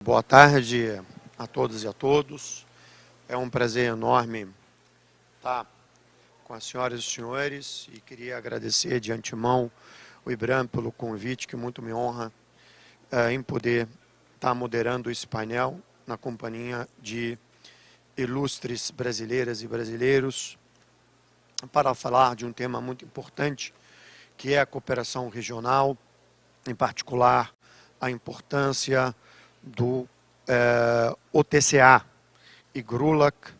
Boa tarde a todas e a todos. É um prazer enorme estar com as senhoras e senhores e queria agradecer de antemão o IBRAM pelo convite, que muito me honra em poder estar moderando esse painel na companhia de ilustres brasileiras e brasileiros para falar de um tema muito importante, que é a cooperação regional, em particular a importância do OTCA e GRULAC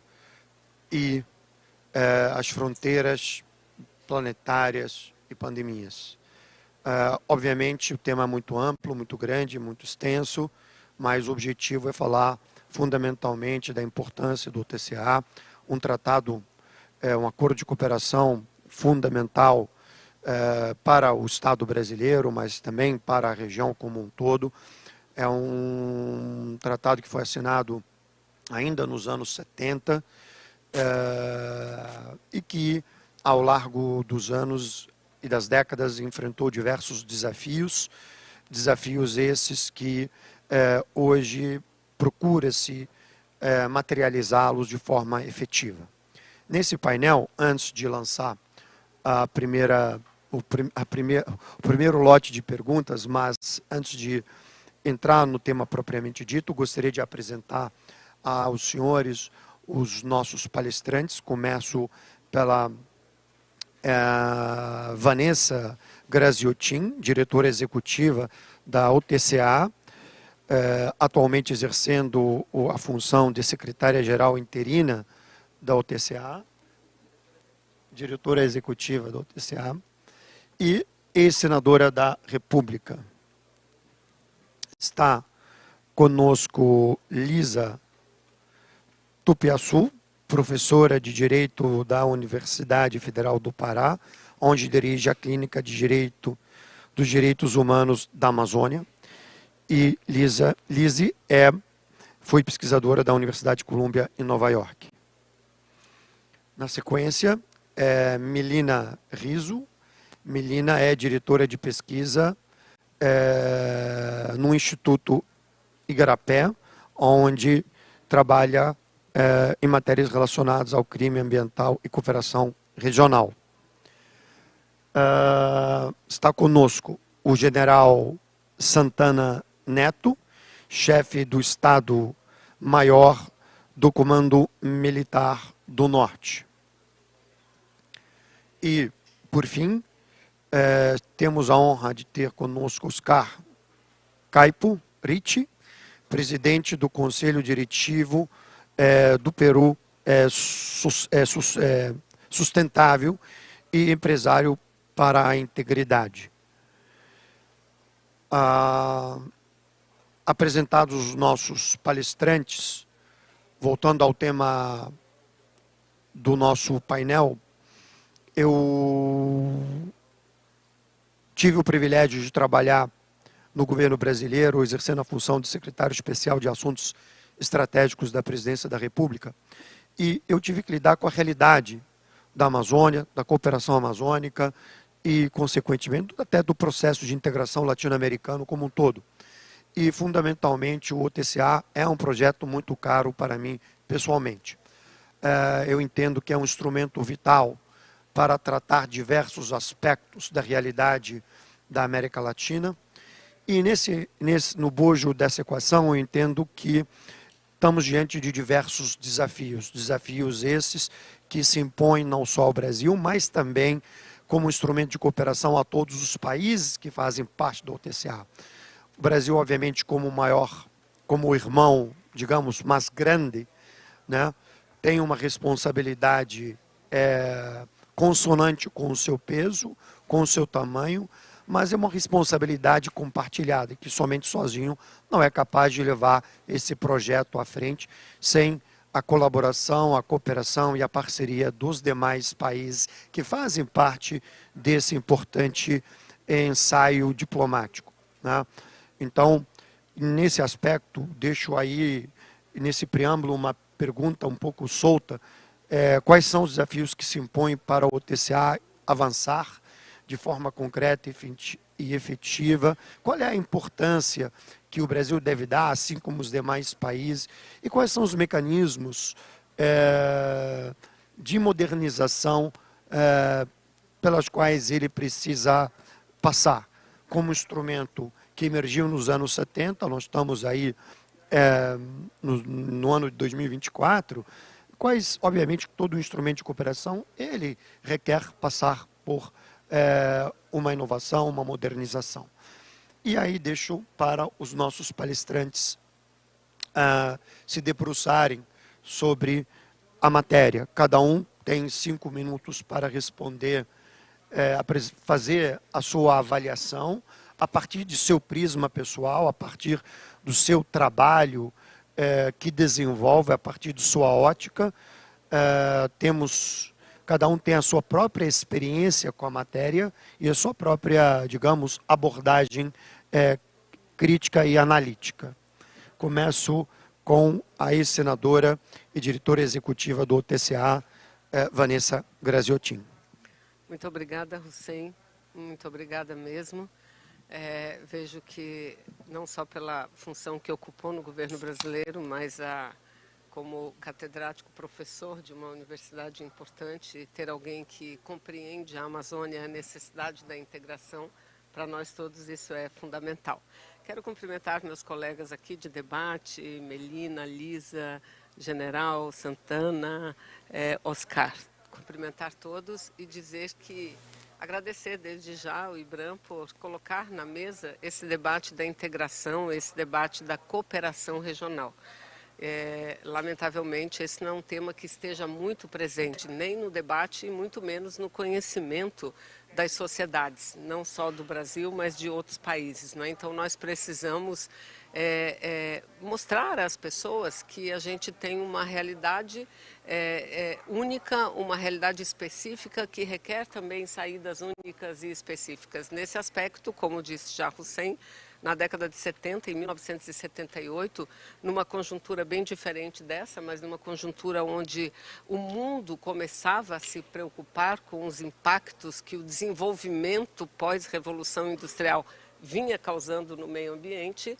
e as fronteiras planetárias e pandemias. Obviamente, o tema é muito amplo, muito grande, muito extenso, mas o objetivo é falar fundamentalmente da importância do OTCA, um tratado, um acordo de cooperação fundamental para o Estado brasileiro, mas também para a região como um todo. É um tratado que foi assinado ainda nos anos 70 e que, ao largo dos anos e das décadas, enfrentou diversos desafios esses que hoje procura-se materializá-los de forma efetiva. Nesse painel, antes de lançar o primeiro lote de perguntas, mas antes de entrar no tema propriamente dito, gostaria de apresentar aos senhores os nossos palestrantes. Começo pela Vanessa Graziotin, diretora executiva da OTCA, atualmente exercendo a função de secretária-geral interina da OTCA, diretora executiva da OTCA, e ex-senadora da República. Está conosco Lisa Tupiaçu, professora de Direito da Universidade Federal do Pará, onde dirige a Clínica de Direito dos Direitos Humanos da Amazônia. E Lise foi pesquisadora da Universidade de Colômbia em Nova York. Na sequência, Melina Rizzo. Melina é diretora de pesquisa no Instituto Igarapé, onde trabalha em matérias relacionadas ao crime ambiental e cooperação regional. Está conosco o general Santana Neto, chefe do Estado-Maior do Comando Militar do Norte. E, por fim, temos a honra de ter conosco Oscar Caipo Ricci, presidente do Conselho Diretivo do Peru Sustentável e empresário para a integridade. Apresentados os nossos palestrantes, voltando ao tema do nosso painel, eu tive o privilégio de trabalhar no governo brasileiro, exercendo a função de secretário especial de assuntos estratégicos da Presidência da República, e eu tive que lidar com a realidade da Amazônia, da cooperação amazônica e, consequentemente, até do processo de integração latino-americano como um todo. E, fundamentalmente, o OTCA é um projeto muito caro para mim, pessoalmente. Eu entendo que é um instrumento vital para tratar diversos aspectos da realidade da América Latina. E no bojo dessa equação, eu entendo que estamos diante de diversos desafios esses que se impõem não só ao Brasil, mas também como instrumento de cooperação a todos os países que fazem parte do OTCA. O Brasil, obviamente, como o irmão, digamos, mais grande, né, tem uma responsabilidade consonante com o seu peso, com o seu tamanho, mas é uma responsabilidade compartilhada, que somente sozinho não é capaz de levar esse projeto à frente sem a colaboração, a cooperação e a parceria dos demais países que fazem parte desse importante ensaio diplomático, né? Então, nesse aspecto, deixo aí, nesse preâmbulo, uma pergunta um pouco solta. Quais são os desafios que se impõem para o OTCA avançar de forma concreta e efetiva? Qual é a importância que o Brasil deve dar, assim como os demais países, e quais são os mecanismos de modernização pelas quais ele precisa passar. Como instrumento que emergiu nos anos 70, nós estamos aí no ano de 2024, quais, obviamente, todo instrumento de cooperação, ele requer passar por uma inovação, uma modernização. E aí deixo para os nossos palestrantes se debruçarem sobre a matéria. Cada um tem 5 minutos para responder, fazer a sua avaliação a partir de seu prisma pessoal, a partir do seu trabalho que desenvolve, a partir de sua ótica. Cada um tem a sua própria experiência com a matéria e a sua própria, digamos, abordagem crítica e analítica. Começo com a ex-senadora e diretora executiva do OTCA, Vanessa Graziotin. Muito obrigada, Hussein. Muito obrigada mesmo. Vejo que, não só pela função que ocupou no governo brasileiro, mas como catedrático professor de uma universidade importante, ter alguém que compreende a Amazônia, a necessidade da integração, para nós todos isso é fundamental. Quero cumprimentar meus colegas aqui de debate, Melina, Lisa, General, Santana, Oscar. Cumprimentar todos e dizer que agradecer desde já ao IBRAM por colocar na mesa esse debate da integração, esse debate da cooperação regional. Lamentavelmente, esse não é um tema que esteja muito presente, nem no debate e muito menos no conhecimento das sociedades, não só do Brasil, mas de outros países, não é? Então, nós precisamos mostrar às pessoas que a gente tem uma realidade única, uma realidade específica que requer também saídas únicas e específicas. Nesse aspecto, como disse já Hussein, na década de 70, em 1978, numa conjuntura bem diferente dessa, mas numa conjuntura onde o mundo começava a se preocupar com os impactos que o desenvolvimento pós-revolução industrial vinha causando no meio ambiente,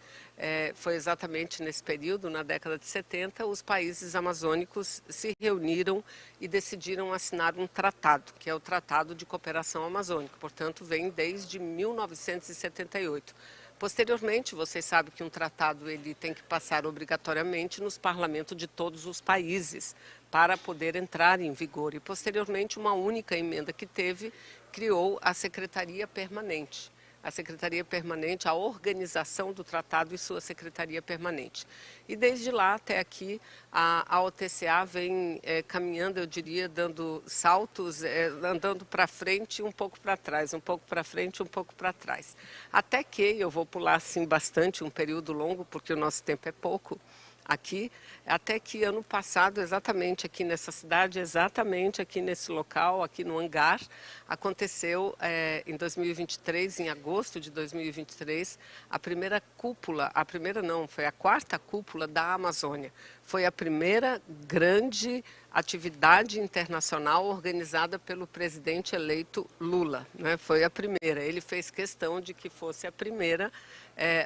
foi exatamente nesse período, na década de 70, os países amazônicos se reuniram e decidiram assinar um tratado, que é o Tratado de Cooperação Amazônica, portanto, vem desde 1978. Posteriormente, vocês sabem que um tratado ele tem que passar obrigatoriamente nos parlamentos de todos os países para poder entrar em vigor. E, posteriormente, uma única emenda que teve criou a Secretaria Permanente. A Secretaria Permanente, a organização do tratado e sua Secretaria Permanente. E desde lá até aqui, a OTCA vem caminhando, eu diria, dando saltos, andando para frente e um pouco para trás, um pouco para frente e um pouco para trás. Até que, eu vou pular assim bastante, um período longo, porque o nosso tempo é pouco, aqui, até que ano passado, exatamente aqui nessa cidade, exatamente aqui nesse local, aqui no hangar, aconteceu em 2023, em agosto de 2023, a primeira cúpula, a primeira não, foi a quarta cúpula da Amazônia. Foi a primeira grande atividade internacional organizada pelo presidente eleito Lula, né? Foi a primeira. Ele fez questão de que fosse a primeira,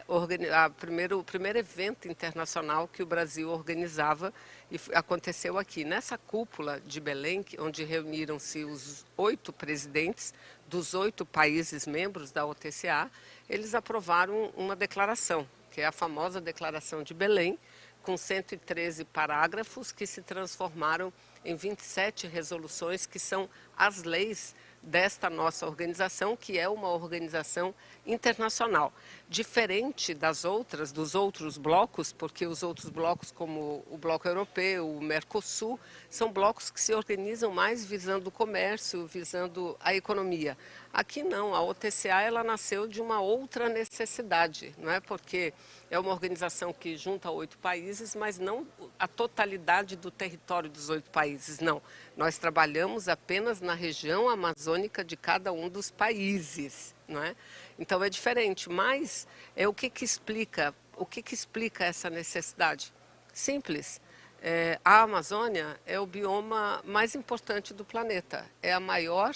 o primeiro evento internacional que o Brasil organizava e aconteceu aqui. Nessa cúpula de Belém, onde reuniram-se os 8 presidentes dos 8 países membros da OTCA, eles aprovaram uma declaração, que é a famosa Declaração de Belém, com 113 parágrafos que se transformaram em 27 resoluções, que são as leis desta nossa organização, que é uma organização internacional. Diferente dos outros blocos, porque os outros blocos, como o Bloco Europeu, o Mercosul, são blocos que se organizam mais visando o comércio, visando a economia. Aqui não, a OTCA ela nasceu de uma outra necessidade, não é? Porque é uma organização que junta 8 países, mas não a totalidade do território dos 8 países, não. Nós trabalhamos apenas na região amazônica de cada um dos países, não é? Então é diferente, mas o que explica essa necessidade? Simples. A Amazônia é o bioma mais importante do planeta. É a maior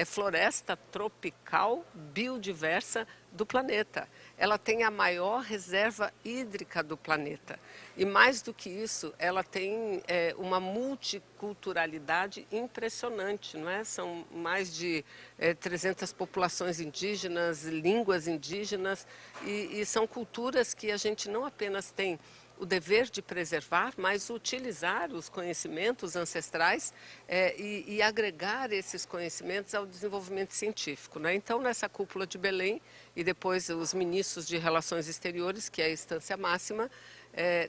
floresta tropical biodiversa do planeta. Ela tem a maior reserva hídrica do planeta. E mais do que isso, ela tem uma multiculturalidade impressionante, não é? São mais de 300 populações indígenas, línguas indígenas, e são culturas que a gente não apenas tem o dever de preservar, mas utilizar os conhecimentos ancestrais e agregar esses conhecimentos ao desenvolvimento científico, né? Então, nessa cúpula de Belém, e depois os ministros de Relações Exteriores, que é a instância máxima,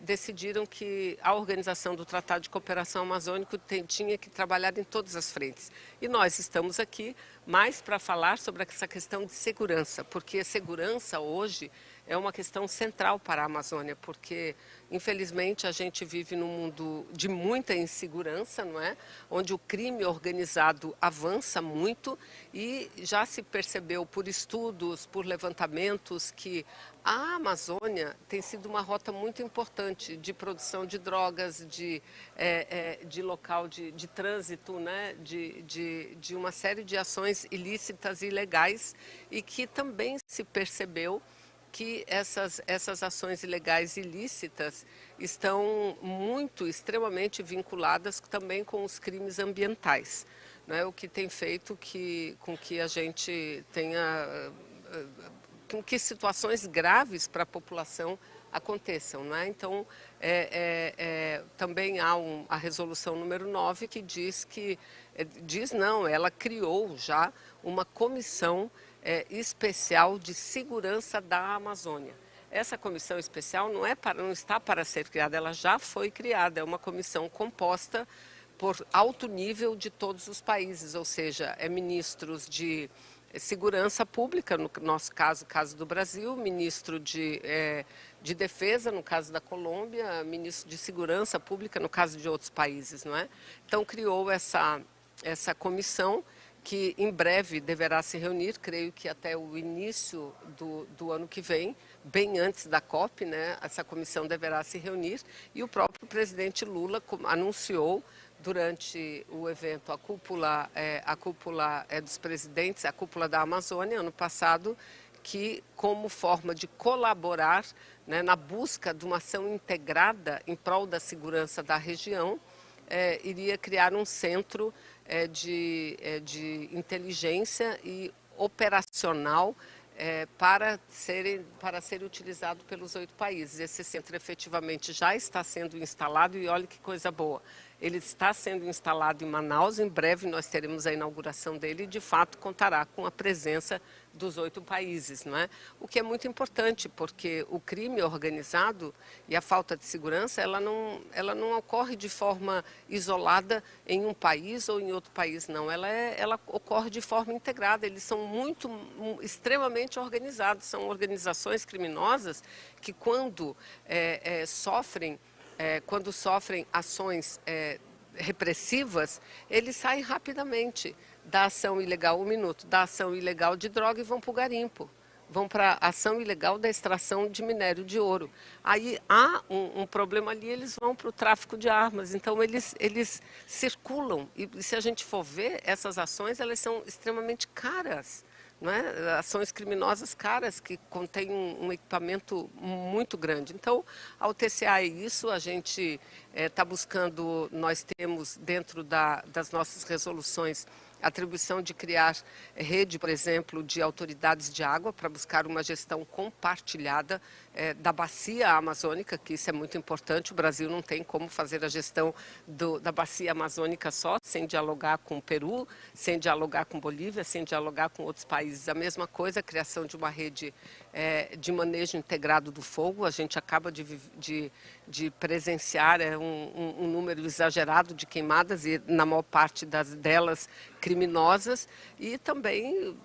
decidiram que a organização do Tratado de Cooperação Amazônico tinha que trabalhar em todas as frentes. E nós estamos aqui mais para falar sobre essa questão de segurança, porque a segurança hoje é uma questão central para a Amazônia, porque, infelizmente, a gente vive num mundo de muita insegurança, não é? Onde o crime organizado avança muito e já se percebeu por estudos, por levantamentos, que a Amazônia tem sido uma rota muito importante de produção de drogas, de local de trânsito, né? de uma série de ações ilícitas e ilegais, e que também se percebeu que essas ações ilegais ilícitas estão extremamente vinculadas também com os crimes ambientais, né? O que tem feito com que a gente tenha, com que situações graves para a população aconteçam, né? Então, também há a resolução número 9 que ela criou já uma comissão especial de segurança da Amazônia. Essa comissão especial não está para ser criada, ela já foi criada, é uma comissão composta por alto nível de todos os países, ou seja, ministros de segurança pública, no nosso caso, caso do Brasil, ministro de defesa, no caso da Colômbia, ministro de segurança pública, no caso de outros países, não é? Então, criou essa comissão, que em breve deverá se reunir, creio que até o início do ano que vem, bem antes da COP, né? Essa comissão deverá se reunir, e o próprio presidente Lula anunciou durante o evento, a cúpula dos presidentes, a cúpula da Amazônia, ano passado, que como forma de colaborar, né, na busca de uma ação integrada em prol da segurança da região, iria criar um centro de inteligência e operacional para ser utilizado pelos 8 países. Esse centro efetivamente já está sendo instalado e olha que coisa boa. Ele está sendo instalado em Manaus, em breve nós teremos a inauguração dele e de fato contará com a presença dos 8 países, não é? O que é muito importante, porque o crime organizado e a falta de segurança, ela não ocorre de forma isolada em um país ou em outro país, não. Ela ocorre de forma integrada, eles são extremamente organizados, são organizações criminosas que quando sofrem ações repressivas, eles saem rapidamente da ação ilegal, da ação ilegal de droga e vão para o garimpo, vão para a ação ilegal da extração de minério de ouro. Aí há um problema ali, eles vão para o tráfico de armas, então eles circulam, e se a gente for ver, essas ações, elas são extremamente caras. Não é? Ações criminosas caras que contêm um equipamento muito grande. Então, ao TCA é isso, a gente está buscando, nós temos dentro das nossas resoluções a atribuição de criar rede, por exemplo, de autoridades de água para buscar uma gestão compartilhada da bacia amazônica, que isso é muito importante. O Brasil não tem como fazer a gestão da bacia amazônica só, sem dialogar com o Peru, sem dialogar com Bolívia, sem dialogar com outros países. A mesma coisa, a criação de uma rede de manejo integrado do fogo. A gente acaba de presenciar um número exagerado de queimadas, e na maior parte delas criminosas, e também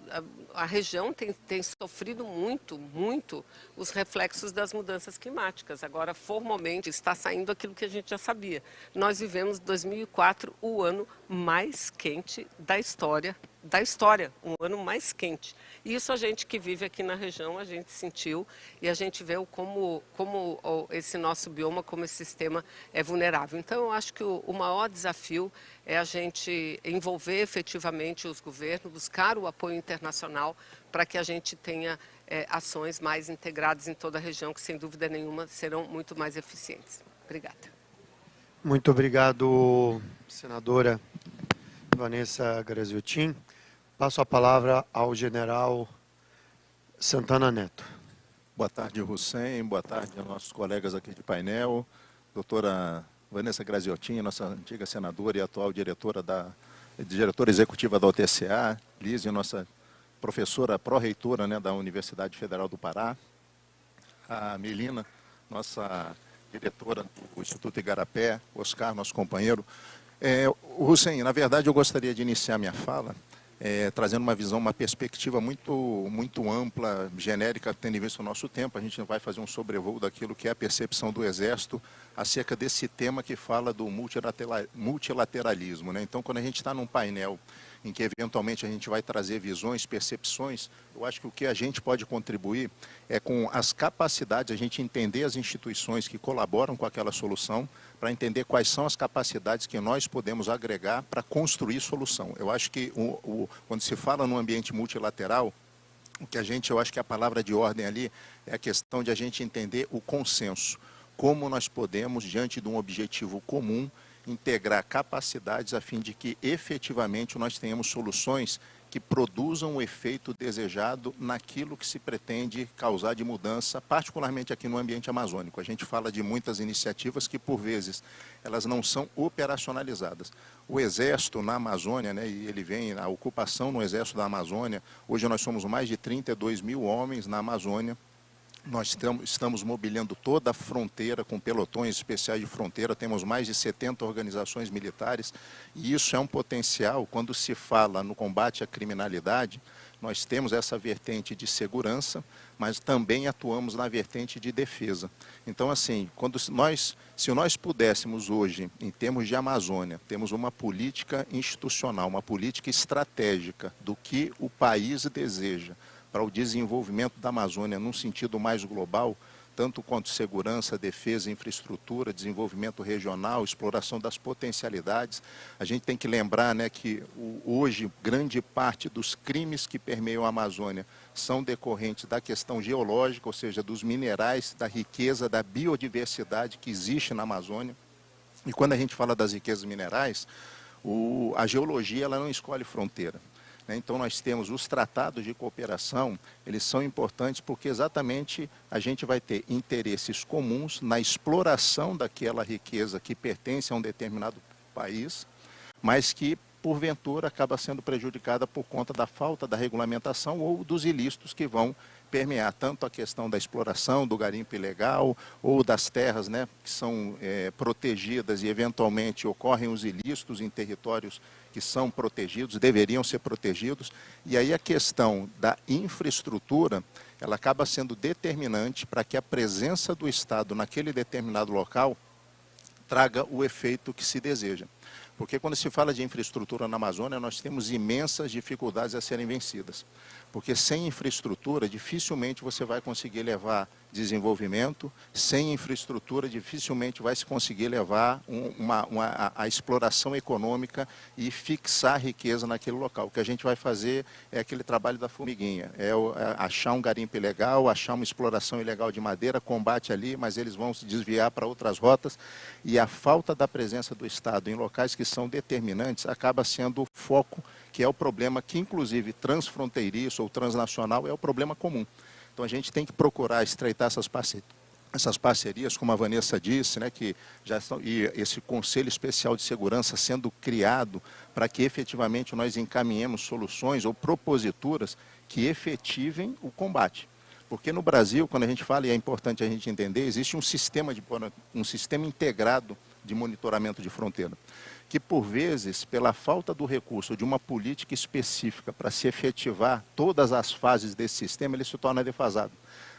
a região tem sofrido muito os reflexos das mudanças climáticas. Agora, formalmente, está saindo aquilo que a gente já sabia. Nós vivemos 2004, o ano mais quente da história da história, um ano mais quente. E isso a gente que vive aqui na região, a gente sentiu e a gente vê como esse nosso bioma, como esse sistema é vulnerável. Então, eu acho que o maior desafio é a gente envolver efetivamente os governos, buscar o apoio internacional para que a gente tenha ações mais integradas em toda a região, que sem dúvida nenhuma serão muito mais eficientes. Obrigada. Muito obrigado, senadora Vanessa Graziotin. Passo a palavra ao general Santana Neto. Boa tarde, Hussein. Boa tarde aos nossos colegas aqui de painel. Doutora Vanessa Graziotin, nossa antiga senadora e atual diretora executiva da UTCA. Lízia, nossa professora pró-reitora, né, da Universidade Federal do Pará. A Melina, nossa diretora do Instituto Igarapé. Oscar, nosso companheiro. Hussein, na verdade, eu gostaria de iniciar minha fala trazendo uma visão, uma perspectiva muito ampla, genérica, tendo em vista o nosso tempo. A gente vai fazer um sobrevoo daquilo que é a percepção do Exército acerca desse tema que fala do multilateralismo, né? Então, quando a gente está num painel em que eventualmente a gente vai trazer visões, percepções, eu acho que o que a gente pode contribuir é com as capacidades, a gente entender as instituições que colaboram com aquela solução, para entender quais são as capacidades que nós podemos agregar para construir solução. Eu acho que quando se fala no ambiente multilateral, eu acho que a palavra de ordem ali é a questão de a gente entender o consenso. Como nós podemos, diante de um objetivo comum, integrar capacidades a fim de que efetivamente nós tenhamos soluções que produzam o efeito desejado naquilo que se pretende causar de mudança, particularmente aqui no ambiente amazônico. A gente fala de muitas iniciativas que, por vezes, elas não são operacionalizadas. O Exército na Amazônia, né, e ele vem, a ocupação no Exército da Amazônia, hoje nós somos mais de 32 mil homens na Amazônia. Nós estamos mobiliando toda a fronteira com pelotões especiais de fronteira, temos mais de 70 organizações militares, e isso é um potencial. Quando se fala no combate à criminalidade, nós temos essa vertente de segurança, mas também atuamos na vertente de defesa. Então, assim, se nós pudéssemos hoje, em termos de Amazônia, temos uma política institucional, uma política estratégica do que o país deseja, para o desenvolvimento da Amazônia num sentido mais global, tanto quanto segurança, defesa, infraestrutura, desenvolvimento regional, exploração das potencialidades. A gente tem que lembrar, né, que hoje grande parte dos crimes que permeiam a Amazônia são decorrentes da questão geológica, ou seja, dos minerais, da riqueza, da biodiversidade que existe na Amazônia. E quando a gente fala das riquezas minerais, a geologia ela não escolhe fronteira. Então, nós temos os tratados de cooperação, eles são importantes porque exatamente a gente vai ter interesses comuns na exploração daquela riqueza que pertence a um determinado país, mas que, porventura, acaba sendo prejudicada por conta da falta da regulamentação ou dos ilícitos que vão permear tanto a questão da exploração, do garimpo ilegal, ou das terras, né, que são protegidas e, eventualmente, ocorrem os ilícitos em territórios que são protegidos, deveriam ser protegidos. E aí a questão da infraestrutura, ela acaba sendo determinante para que a presença do Estado naquele determinado local traga o efeito que se deseja. Porque quando se fala de infraestrutura na Amazônia, nós temos imensas dificuldades a serem vencidas. Porque sem infraestrutura, dificilmente você vai conseguir levar desenvolvimento, sem infraestrutura, dificilmente vai se conseguir levar a exploração econômica e fixar riqueza naquele local. O que a gente vai fazer é aquele trabalho da formiguinha, achar um garimpo ilegal, achar uma exploração ilegal de madeira, combate ali, mas eles vão se desviar para outras rotas, e a falta da presença do Estado em locais que são determinantes acaba sendo o foco, que é o problema que, inclusive, transfronteiriço ou transnacional, é o problema comum. Então, a gente tem que procurar estreitar essas parcerias, como a Vanessa disse, né, que já estão, e esse Conselho Especial de Segurança sendo criado para que, efetivamente, nós encaminhemos soluções ou proposituras que efetivem o combate. Porque no Brasil, quando a gente fala, e é importante a gente entender, existe um sistema integrado de monitoramento de fronteira, que por vezes, pela falta do recurso de uma política específica para se efetivar todas as fases desse sistema, ele se torna defasado.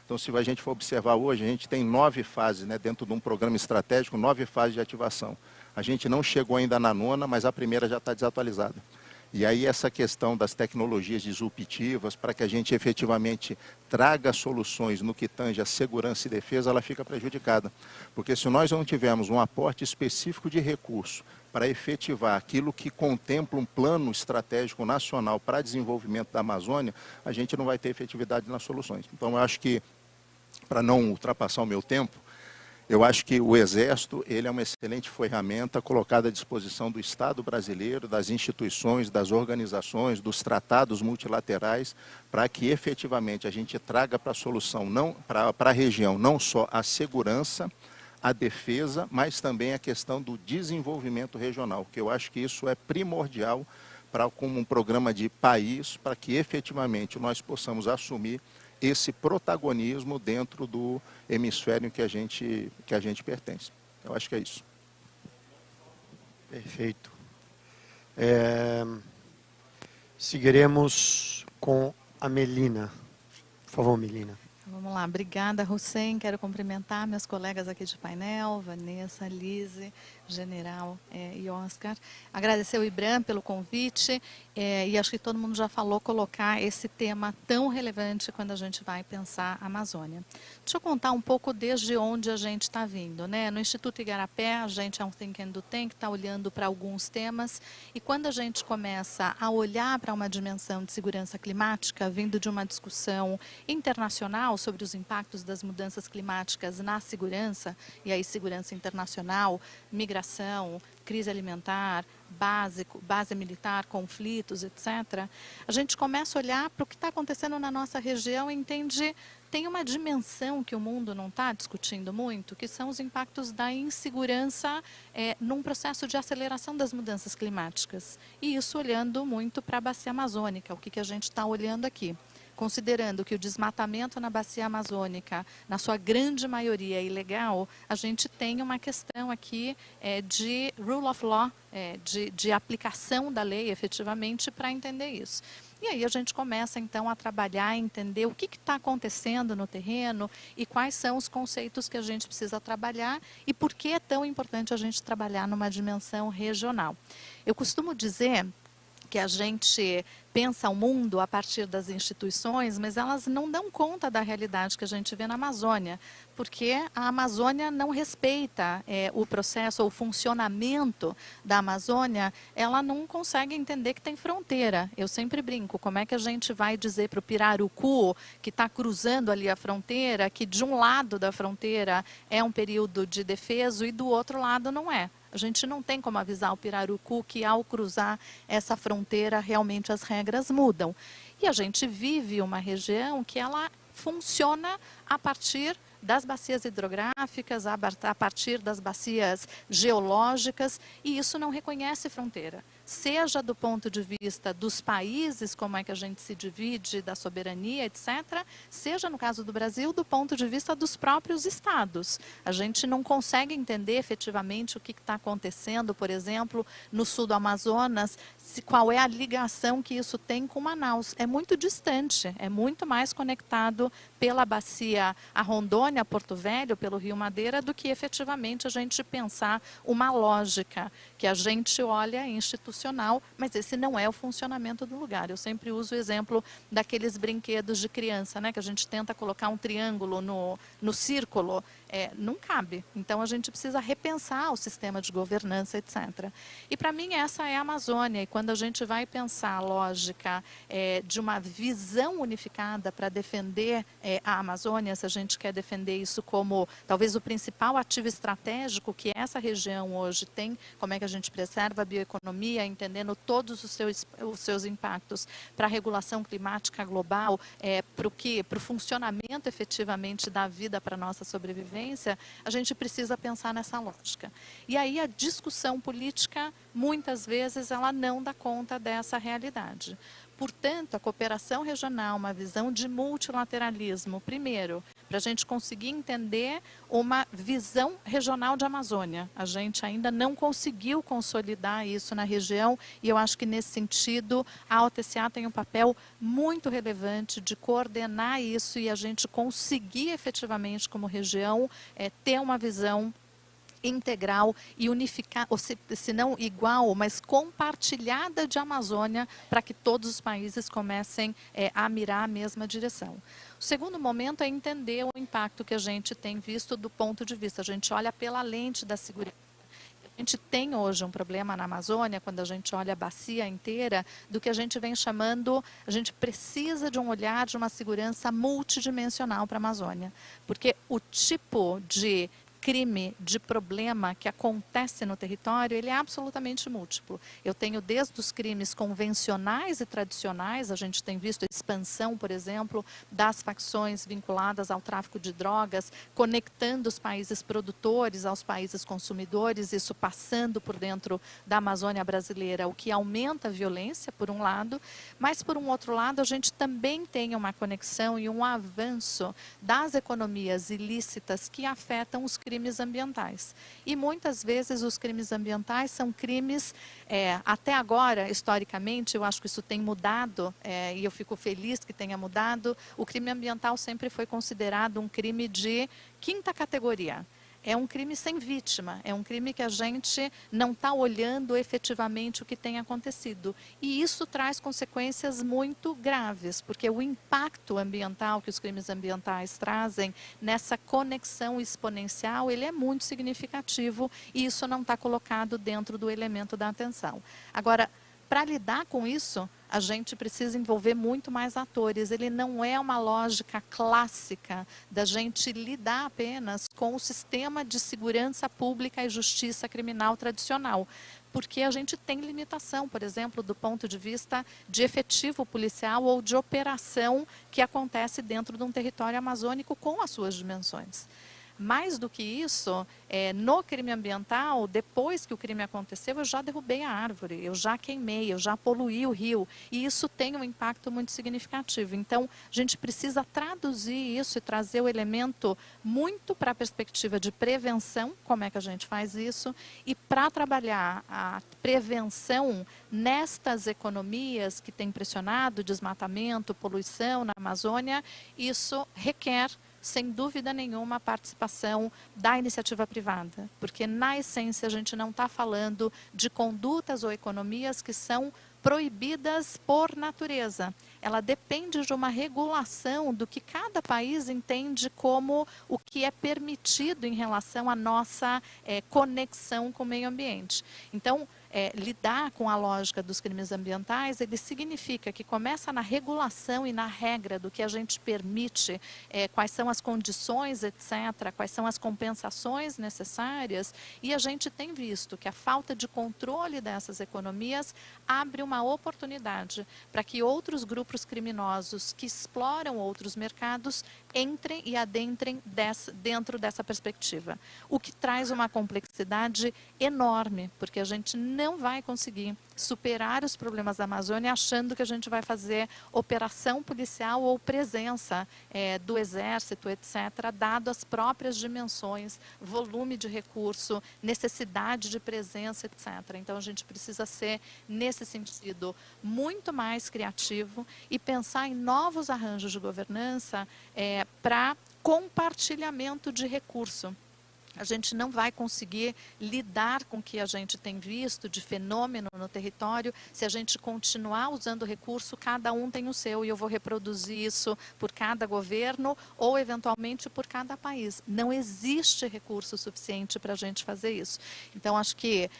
Então, se a gente for observar hoje, a gente tem 9 fases, né, dentro de um programa estratégico, 9 fases de ativação. A gente não chegou ainda na 9ª, mas a primeira já está desatualizada. E aí essa questão das tecnologias disruptivas, para que a gente efetivamente traga soluções no que tange a segurança e defesa, ela fica prejudicada. Porque se nós não tivermos um aporte específico de recurso para efetivar aquilo que contempla um plano estratégico nacional para desenvolvimento da Amazônia, a gente não vai ter efetividade nas soluções. Então, eu acho que, para não ultrapassar o meu tempo, eu acho que o Exército ele é uma excelente ferramenta colocada à disposição do Estado brasileiro, das instituições, das organizações, dos tratados multilaterais, para que efetivamente a gente traga para a solução, para a região, não só a segurança, a defesa, mas também a questão do desenvolvimento regional, que eu acho que isso é primordial como um programa de país, para que efetivamente nós possamos assumir esse protagonismo dentro do hemisfério em que a gente pertence. Eu acho que é isso. Perfeito. Seguiremos com a Melina. Por favor, Melina. Vamos lá, obrigada, Hussein. Quero cumprimentar meus colegas aqui de painel, Vanessa, Lise, General e Oscar. Agradecer ao IBRAM pelo convite e acho que todo mundo já falou colocar esse tema tão relevante quando a gente vai pensar a Amazônia. Deixa eu contar um pouco desde onde a gente está vindo, né? No Instituto Igarapé, a gente é um think and do tank, está olhando para alguns temas e quando a gente começa a olhar para uma dimensão de segurança climática, vindo de uma discussão internacional sobre os impactos das mudanças climáticas na segurança, e aí segurança internacional, migração, crise alimentar, base militar, conflitos, etc., a gente começa a olhar para o que está acontecendo na nossa região e entende tem uma dimensão que o mundo não está discutindo muito, que são os impactos da insegurança num processo de aceleração das mudanças climáticas. E isso olhando muito para a bacia amazônica, o que a gente está olhando aqui. Considerando que o desmatamento na bacia amazônica, na sua grande maioria, é ilegal, a gente tem uma questão aqui de rule of law, de aplicação da lei, efetivamente, para entender isso. E aí a gente começa, então, a trabalhar, entender o que está acontecendo no terreno e quais são os conceitos que a gente precisa trabalhar e por que é tão importante a gente trabalhar numa dimensão regional. Eu costumo dizer que a gente pensa o mundo a partir das instituições, mas elas não dão conta da realidade que a gente vê na Amazônia, porque a Amazônia não respeita o processo ou o funcionamento da Amazônia, ela não consegue entender que tem fronteira. Eu sempre brinco, como é que a gente vai dizer para o pirarucu, que está cruzando ali a fronteira, que de um lado da fronteira é um período de defeso e do outro lado não é. A gente não tem como avisar o pirarucu que ao cruzar essa fronteira realmente as regras mudam. E a gente vive uma região que ela funciona a partir das bacias hidrográficas, a partir das bacias geológicas, e isso não reconhece fronteira. Seja do ponto de vista dos países, como é que a gente se divide, da soberania, etc., seja, no caso do Brasil, do ponto de vista dos próprios estados. A gente não consegue entender efetivamente o que está acontecendo, por exemplo, no sul do Amazonas, qual é a ligação que isso tem com Manaus. É muito distante, é muito mais conectado pela bacia a Rondônia, Porto Velho, pelo Rio Madeira, do que efetivamente a gente pensar uma lógica que a gente olha institucional, mas esse não é o funcionamento do lugar. Eu sempre uso o exemplo daqueles brinquedos de criança, né, que a gente tenta colocar um triângulo no círculo, não cabe. Então a gente precisa repensar o sistema de governança, etc. E para mim essa é a Amazônia, e quando a gente vai pensar a lógica de uma visão unificada para defender a Amazônia, se a gente quer defender isso como talvez o principal ativo estratégico que essa região hoje tem, como é que a gente preserva a bioeconomia, entendendo todos os seus impactos para a regulação climática global, para o funcionamento efetivamente da vida para a nossa sobrevivência, a gente precisa pensar nessa lógica. E aí a discussão política, muitas vezes, ela não dá conta dessa realidade. Portanto, a cooperação regional, uma visão de multilateralismo, primeiro, para a gente conseguir entender uma visão regional de Amazônia. A gente ainda não conseguiu consolidar isso na região e eu acho que, nesse sentido, a OTCA tem um papel muito relevante de coordenar isso e a gente conseguir efetivamente, como região, ter uma visão integral e unificada, ou se não igual, mas compartilhada de Amazônia, para que todos os países comecem a mirar a mesma direção. O segundo momento é entender o impacto que a gente tem visto do ponto de vista, a gente olha pela lente da segurança. A gente tem hoje um problema na Amazônia, quando a gente olha a bacia inteira, do que a gente vem chamando, a gente precisa de um olhar de uma segurança multidimensional para a Amazônia. Porque o tipo de crime, de problema que acontece no território, ele é absolutamente múltiplo. Eu tenho desde os crimes convencionais e tradicionais, a gente tem visto a expansão, por exemplo, das facções vinculadas ao tráfico de drogas, conectando os países produtores aos países consumidores, isso passando por dentro da Amazônia brasileira, o que aumenta a violência, por um lado, mas, por um outro lado, a gente também tem uma conexão e um avanço das economias ilícitas que afetam os crimes ambientais. E muitas vezes os crimes ambientais são crimes, até agora, historicamente, eu acho que isso tem mudado, e eu fico feliz que tenha mudado, o crime ambiental sempre foi considerado um crime de quinta categoria. É um crime sem vítima, é um crime que a gente não está olhando efetivamente o que tem acontecido. E isso traz consequências muito graves, porque o impacto ambiental que os crimes ambientais trazem nessa conexão exponencial, ele é muito significativo e isso não está colocado dentro do elemento da atenção. Agora, para lidar com isso, a gente precisa envolver muito mais atores. Ele não é uma lógica clássica da gente lidar apenas com o sistema de segurança pública e justiça criminal tradicional, porque a gente tem limitação, por exemplo, do ponto de vista de efetivo policial ou de operação que acontece dentro de um território amazônico com as suas dimensões. Mais do que isso, no crime ambiental, depois que o crime aconteceu, eu já derrubei a árvore, eu já queimei, eu já poluí o rio. E isso tem um impacto muito significativo. Então, a gente precisa traduzir isso e trazer o elemento muito para a perspectiva de prevenção, como é que a gente faz isso, e para trabalhar a prevenção nestas economias que têm pressionado desmatamento, poluição na Amazônia, isso requer, sem dúvida nenhuma, a participação da iniciativa privada, porque na essência a gente não está falando de condutas ou economias que são proibidas por natureza. Ela depende de uma regulação do que cada país entende como o que é permitido em relação à nossa conexão com o meio ambiente. Então, lidar com a lógica dos crimes ambientais, ele significa que começa na regulação e na regra do que a gente permite, quais são as condições, etc., quais são as compensações necessárias, e a gente tem visto que a falta de controle dessas economias abre uma oportunidade para que outros grupos criminosos que exploram outros mercados entrem e adentrem dentro dessa perspectiva, o que traz uma complexidade enorme, porque a gente não vai conseguir superar os problemas da Amazônia achando que a gente vai fazer operação policial ou presença do Exército, etc., dado as próprias dimensões, volume de recurso, necessidade de presença, etc. Então, a gente precisa ser, nesse sentido, muito mais criativo e pensar em novos arranjos de governança para compartilhamento de recurso. A gente não vai conseguir lidar com o que a gente tem visto de fenômeno no território se a gente continuar usando o recurso, cada um tem o seu, e eu vou reproduzir isso por cada governo ou, eventualmente, por cada país. Não existe recurso suficiente para a gente fazer isso. Então, acho que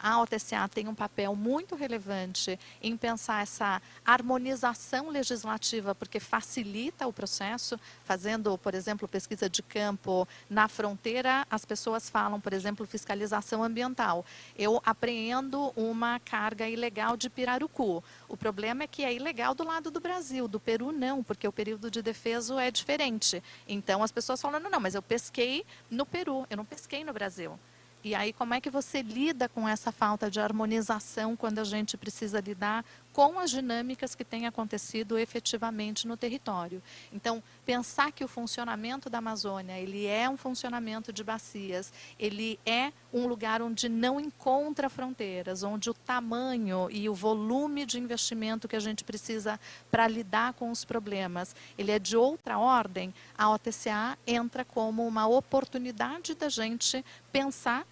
a OTCA tem um papel muito relevante em pensar essa harmonização legislativa, porque facilita o processo, fazendo, por exemplo, pesquisa de campo na fronteira. As pessoas falam, por exemplo, fiscalização ambiental. Eu apreendo uma carga ilegal de pirarucu. O problema é que é ilegal do lado do Brasil, do Peru não, porque o período de defeso é diferente. Então as pessoas falam, não, mas eu pesquei no Peru, eu não pesquei no Brasil. E aí, como é que você lida com essa falta de harmonização quando a gente precisa lidar com as dinâmicas que têm acontecido efetivamente no território. Então, pensar que o funcionamento da Amazônia, ele é um funcionamento de bacias, ele é um lugar onde não encontra fronteiras, onde o tamanho e o volume de investimento que a gente precisa para lidar com os problemas, ele é de outra ordem, a OTCA entra como uma oportunidade da gente pensar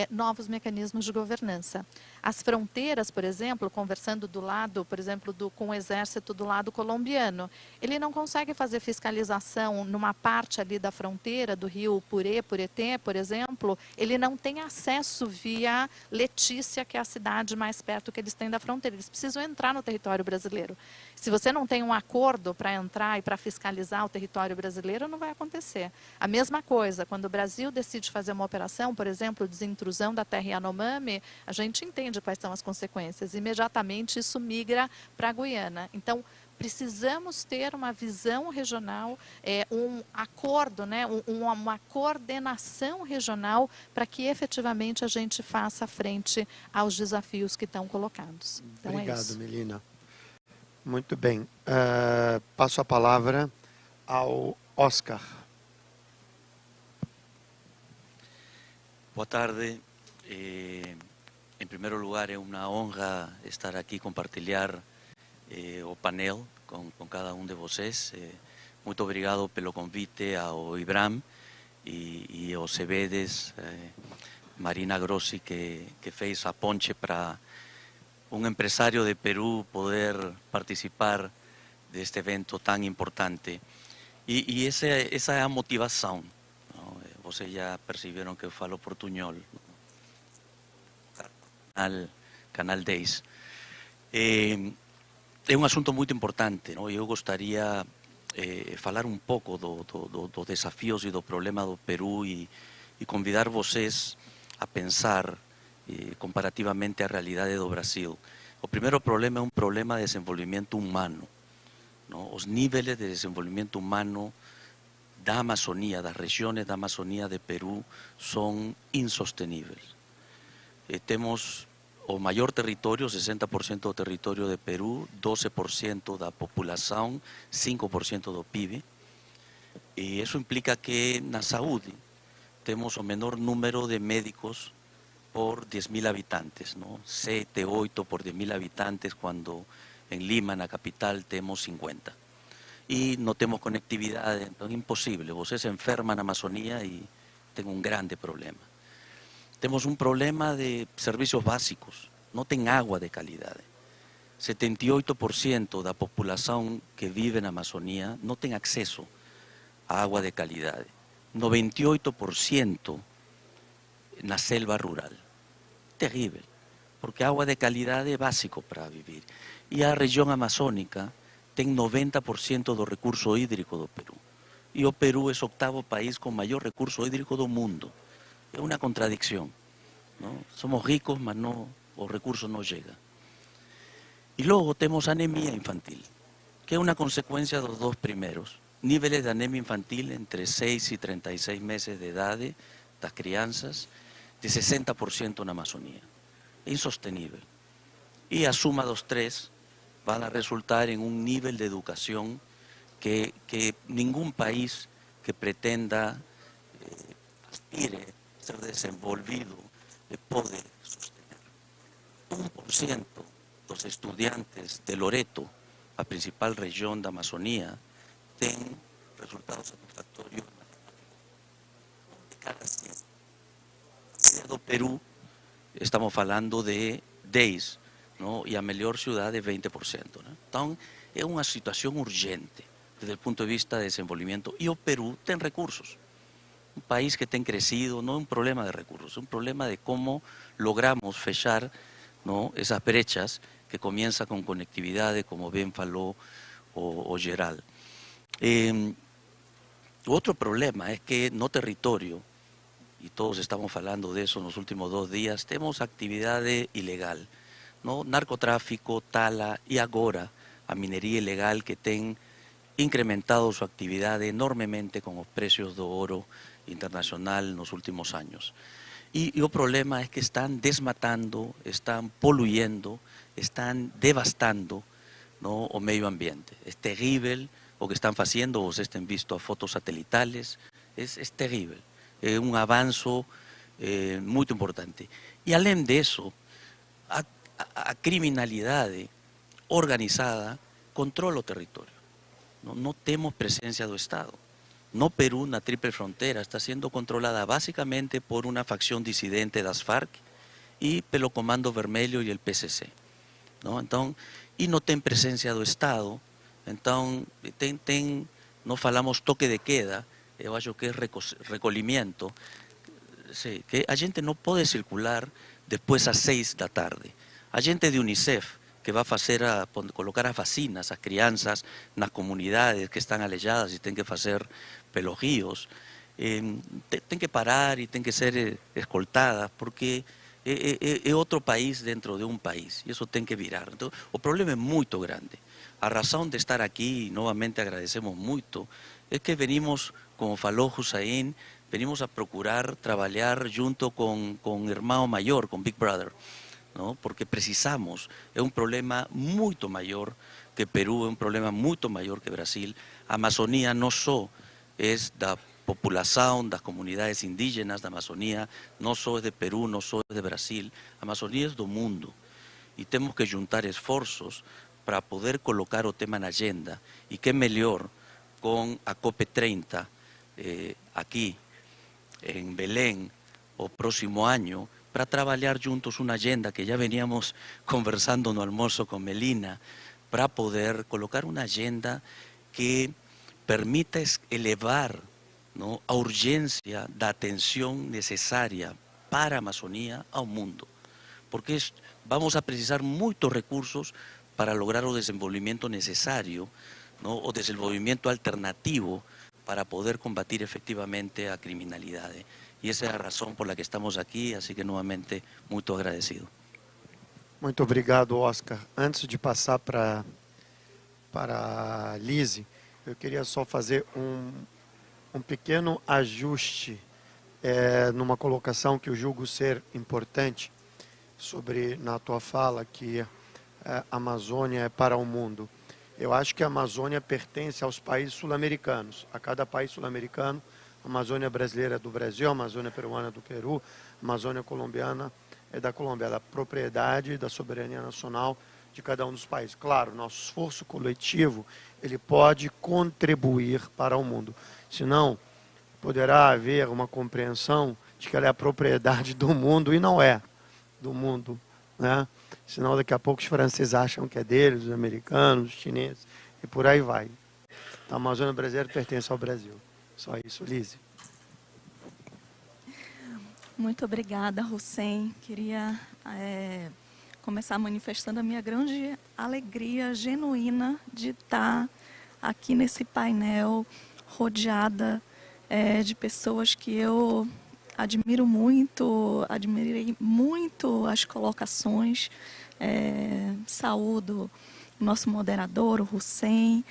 novos mecanismos de governança. As fronteiras, por exemplo, conversando do lado, por exemplo, com o exército do lado colombiano, ele não consegue fazer fiscalização numa parte ali da fronteira do rio Puretê, por exemplo, ele não tem acesso via Letícia, que é a cidade mais perto que eles têm da fronteira. Eles precisam entrar no território brasileiro. Se você não tem um acordo para entrar e para fiscalizar o território brasileiro, não vai acontecer. A mesma coisa, quando o Brasil decide fazer uma operação, por exemplo, de intrusão da terra Yanomami, a gente entende quais são as consequências. Imediatamente isso migra para a Guiana. Então, precisamos ter uma visão regional, um acordo, né, uma coordenação regional para que efetivamente a gente faça frente aos desafios que estão colocados. Então, obrigado, é isso. Melina. Muito bem. Passo a palavra ao Oscar. Boa tarde. Em primeiro lugar, é uma honra estar aqui compartilhar o painel com cada um de vocês. Muito obrigado pelo convite ao IBRAM e aos CBDs, Marina Grossi, que fez a ponte para um empresário de Peru poder participar deste evento tão importante. E essa é a motivação. Vocês já perceberam que eu falo portunhol. Canal 10. É um assunto muito importante. Eu gostaria de falar um pouco dos desafios e do problema do Peru e convidar vocês a pensar comparativamente à realidade do Brasil. O primeiro problema é um problema de desenvolvimento humano. Os níveis de desenvolvimento humano da Amazônia, das regiões da Amazônia de Peru, são insosteníveis. Temos o maior território, 60% do território de Peru, 12% da população, 5% do PIB. E isso implica que na saúde temos o menor número de médicos por 10.000 habitantes, 7, 8 por 10.000 habitantes, quando em Lima, na capital, temos 50. E não temos conectividade, então é impossível. Você se enferma na Amazônia e tem um grande problema. Temos um problema de serviços básicos, não tem água de qualidade. 78% da população que vive na Amazônia não tem acesso a água de qualidade. 98% na selva rural. Terrível, porque a água de qualidade é básico para viver. E a região amazônica tem 90% do recurso hídrico do Peru. E o Peru é o 8º país com maior recurso hídrico do mundo. É uma contradição. Somos ricos, mas o recurso não chega. E logo temos anemia infantil, que é uma consequência dos dois primeiros. Níveis de anemia infantil entre 6 e 36 meses de idade das crianças, de 60% na Amazônia. É insostenível. E a suma dos três vai resultar em um nível de educação que nenhum país que pretenda aspire a ser desenvolvido pode sostener. 1% dos estudiantes de Loreto, a principal região da Amazônia, tem resultados satisfatórios de cada 100. Do Peru, estamos falando de 10, e a melhor cidade é 20%. Então, é uma situação urgente, desde o ponto de vista de desenvolvimento. E o Peru tem recursos. Um país que tem crescido, não é um problema de recursos, é um problema de como logramos fechar essas brechas que começam com conectividade, como bem falou o Geral. Outro problema é que no território, e todos estamos falando disso nos últimos 2 dias, temos atividade ilegal, narcotráfico, tala e agora a mineria ilegal que tem incrementado sua atividade enormemente com os preços do ouro internacional nos últimos anos. Y el problema es que están desmatando, están poluyendo, están devastando, ¿no?, o medio ambiente. Es terrible o que están haciendo, vocês têm visto a fotos satelitales, es terrível. É um avanço muito importante. E além disso, a criminalidade organizada controla o território. Não temos presença do Estado. No Perú, na Triple Frontera, está sendo controlada basicamente por uma facção dissidente das Farc e pelo Comando Vermelho e o PCC. Então, e não tem presença do Estado. Então, não falamos toque de queda, eu acho que é recolhimento, que a gente não pode circular depois às 6 da tarde. A gente de Unicef, que vai colocar as vacinas às crianças nas comunidades que estão alejadas e tem que fazer pelos rios, tem que parar e tem que ser escoltada, porque é outro país dentro de um país, e isso tem que virar. Então, o problema é muito grande. A razão de estar aqui, e novamente agradecemos muito, é que venimos, como falou Hussein, venimos a procurar trabalhar junto com o irmão maior, com Big Brother, não? Porque precisamos, é um problema muito maior que Peru, é um problema muito maior que Brasil. A Amazônia não só é da população, das comunidades indígenas da Amazônia, não só é de Peru, não só é de Brasil, a Amazônia é do mundo. E temos que juntar esforços para poder colocar o tema na agenda. E que melhor com a COP30 aqui em Belém o próximo ano, para trabalhar juntos uma agenda que já veníamos conversando no almoço com Melina, para poder colocar uma agenda que permita elevar, não, a urgência da atenção necessária para a Amazônia ao mundo. Porque vamos a precisar muitos recursos para lograr o desenvolvimento necessário, não, o desenvolvimento alternativo para poder combatir efectivamente a criminalidade. E essa é a razão por la que estamos aqui, assim que novamente muito agradecido. Muito obrigado, Oscar. Antes de passar para a Lise, eu queria só fazer um pequeno ajuste numa colocação que eu julgo ser importante na tua fala, que a Amazônia é para o mundo. Eu acho que a Amazônia pertence aos países sul-americanos. A cada país sul-americano, a Amazônia brasileira é do Brasil, a Amazônia peruana é do Peru, a Amazônia colombiana é da Colômbia, da propriedade, da soberania nacional de cada um dos países. Claro, nosso esforço coletivo, ele pode contribuir para o mundo. Senão, poderá haver uma compreensão de que ela é a propriedade do mundo e não é do mundo, né? Senão daqui a pouco os franceses acham que é deles, os americanos, os chineses, e por aí vai. A Amazônia brasileira pertence ao Brasil. Só isso, Lise. Muito obrigada, Hussein. Queria começar manifestando a minha grande alegria genuína de estar aqui nesse painel, rodeada de pessoas que eu admirei muito as colocações. Saúdo o nosso moderador, o Hussein,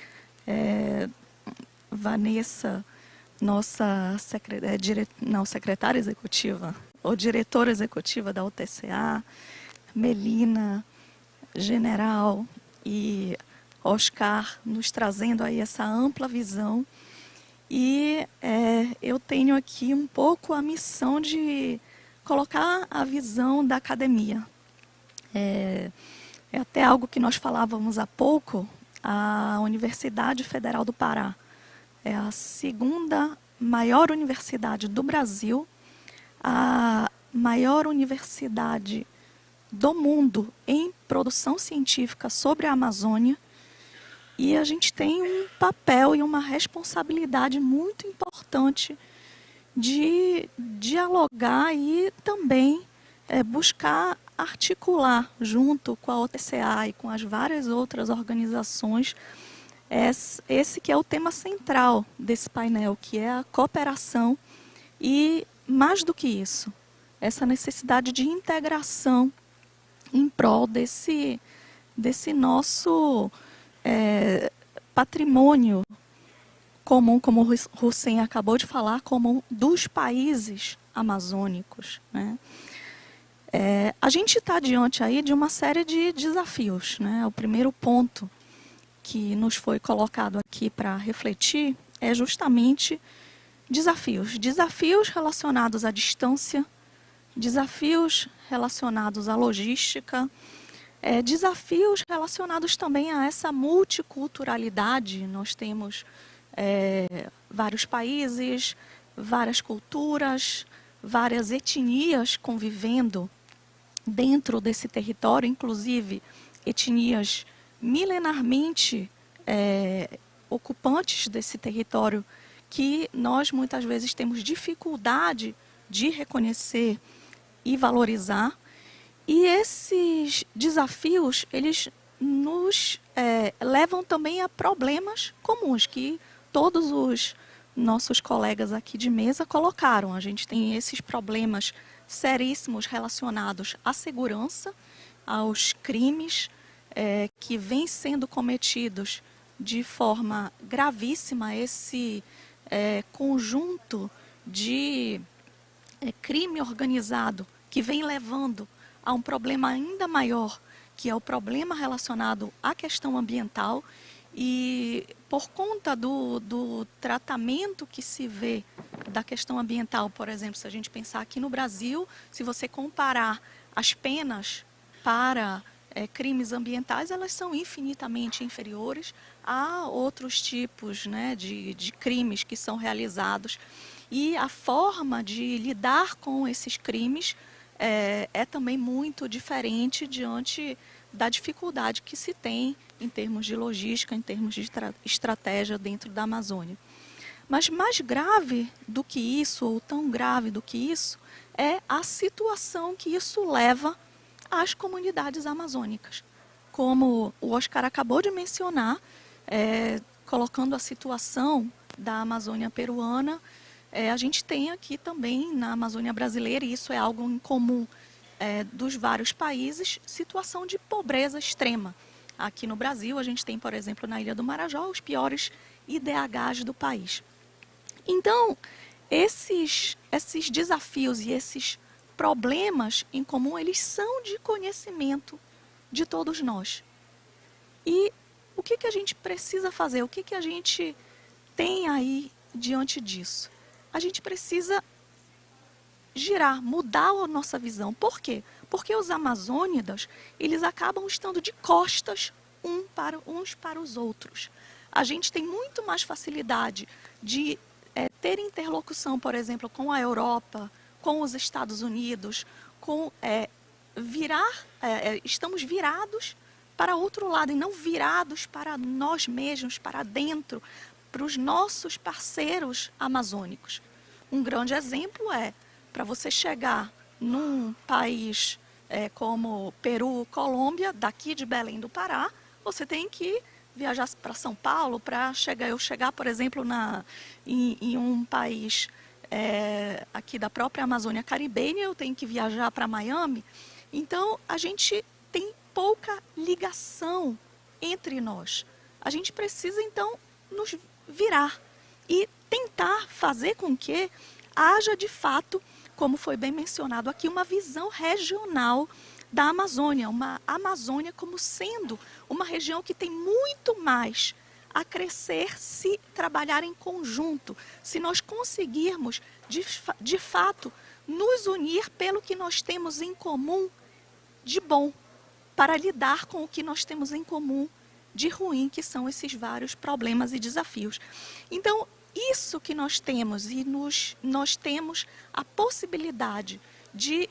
Vanessa, nossa secretária executiva, ou diretora executiva da UTCA, Melina, General e Oscar, nos trazendo aí essa ampla visão. E eu tenho aqui um pouco a missão de colocar a visão da academia. É até algo que nós falávamos há pouco. A Universidade Federal do Pará é a segunda maior universidade do Brasil, a maior universidade do mundo em produção científica sobre a Amazônia. E a gente tem um papel e uma responsabilidade muito importante de dialogar e também buscar articular junto com a OTCA e com as várias outras organizações esse que é o tema central desse painel, que é a cooperação e, mais do que isso, essa necessidade de integração em prol desse nosso patrimônio comum, como o Hussein acabou de falar, comum dos países amazônicos, né? A gente está diante aí de uma série de desafios, né? O primeiro ponto que nos foi colocado aqui para refletir é justamente desafios relacionados à distância, desafios relacionados à logística, desafios relacionados também a essa multiculturalidade. Nós temos vários países, várias culturas, várias etnias convivendo dentro desse território, inclusive etnias milenarmente ocupantes desse território, que nós muitas vezes temos dificuldade de reconhecer e valorizar. E esses desafios, eles nos levam também a problemas comuns, que todos os nossos colegas aqui de mesa colocaram. A gente tem esses problemas seríssimos relacionados à segurança, aos crimes que vêm sendo cometidos de forma gravíssima, esse conjunto de crime organizado que vem levando a um problema ainda maior, que é o problema relacionado à questão ambiental. E por conta do tratamento que se vê da questão ambiental, por exemplo, se a gente pensar aqui no Brasil, se você comparar as penas para crimes ambientais, elas são infinitamente inferiores a outros tipos, né, de crimes que são realizados. E a forma de lidar com esses crimes é também muito diferente diante da dificuldade que se tem em termos de logística, em termos de estratégia dentro da Amazônia. Mas mais grave do que isso, ou tão grave do que isso, é a situação que isso leva às comunidades amazônicas. Como o Oscar acabou de mencionar, colocando a situação da Amazônia peruana, a gente tem aqui também na Amazônia brasileira, e isso é algo em comum dos vários países, situação de pobreza extrema. Aqui no Brasil, a gente tem, por exemplo, na Ilha do Marajó, os piores IDHs do país. Então, esses desafios e esses problemas em comum, eles são de conhecimento de todos nós. E o que a gente precisa fazer? O que a gente tem aí diante disso? A gente precisa girar, mudar a nossa visão. Por quê? Porque os amazônidas, eles acabam estando de costas uns para os outros. A gente tem muito mais facilidade de ter interlocução, por exemplo, com a Europa, com os Estados Unidos, estamos virados para outro lado e não virados para nós mesmos, para dentro, para os nossos parceiros amazônicos. Um grande exemplo para você chegar num país como Peru, Colômbia, daqui de Belém do Pará, você tem que viajar para São Paulo para chegar, por exemplo, em um país aqui da própria Amazônia caribenha, eu tenho que viajar para Miami. Então, a gente tem pouca ligação entre nós. A gente precisa, então, nos virar e tentar fazer com que haja, de fato, como foi bem mencionado aqui, uma visão regional da Amazônia, uma Amazônia como sendo uma região que tem muito mais a crescer se trabalhar em conjunto, se nós conseguirmos, de fato, nos unir pelo que nós temos em comum de bom, para lidar com o que nós temos em comum de ruim, que são esses vários problemas e desafios. Então, isso que nós temos, e nós temos a possibilidade de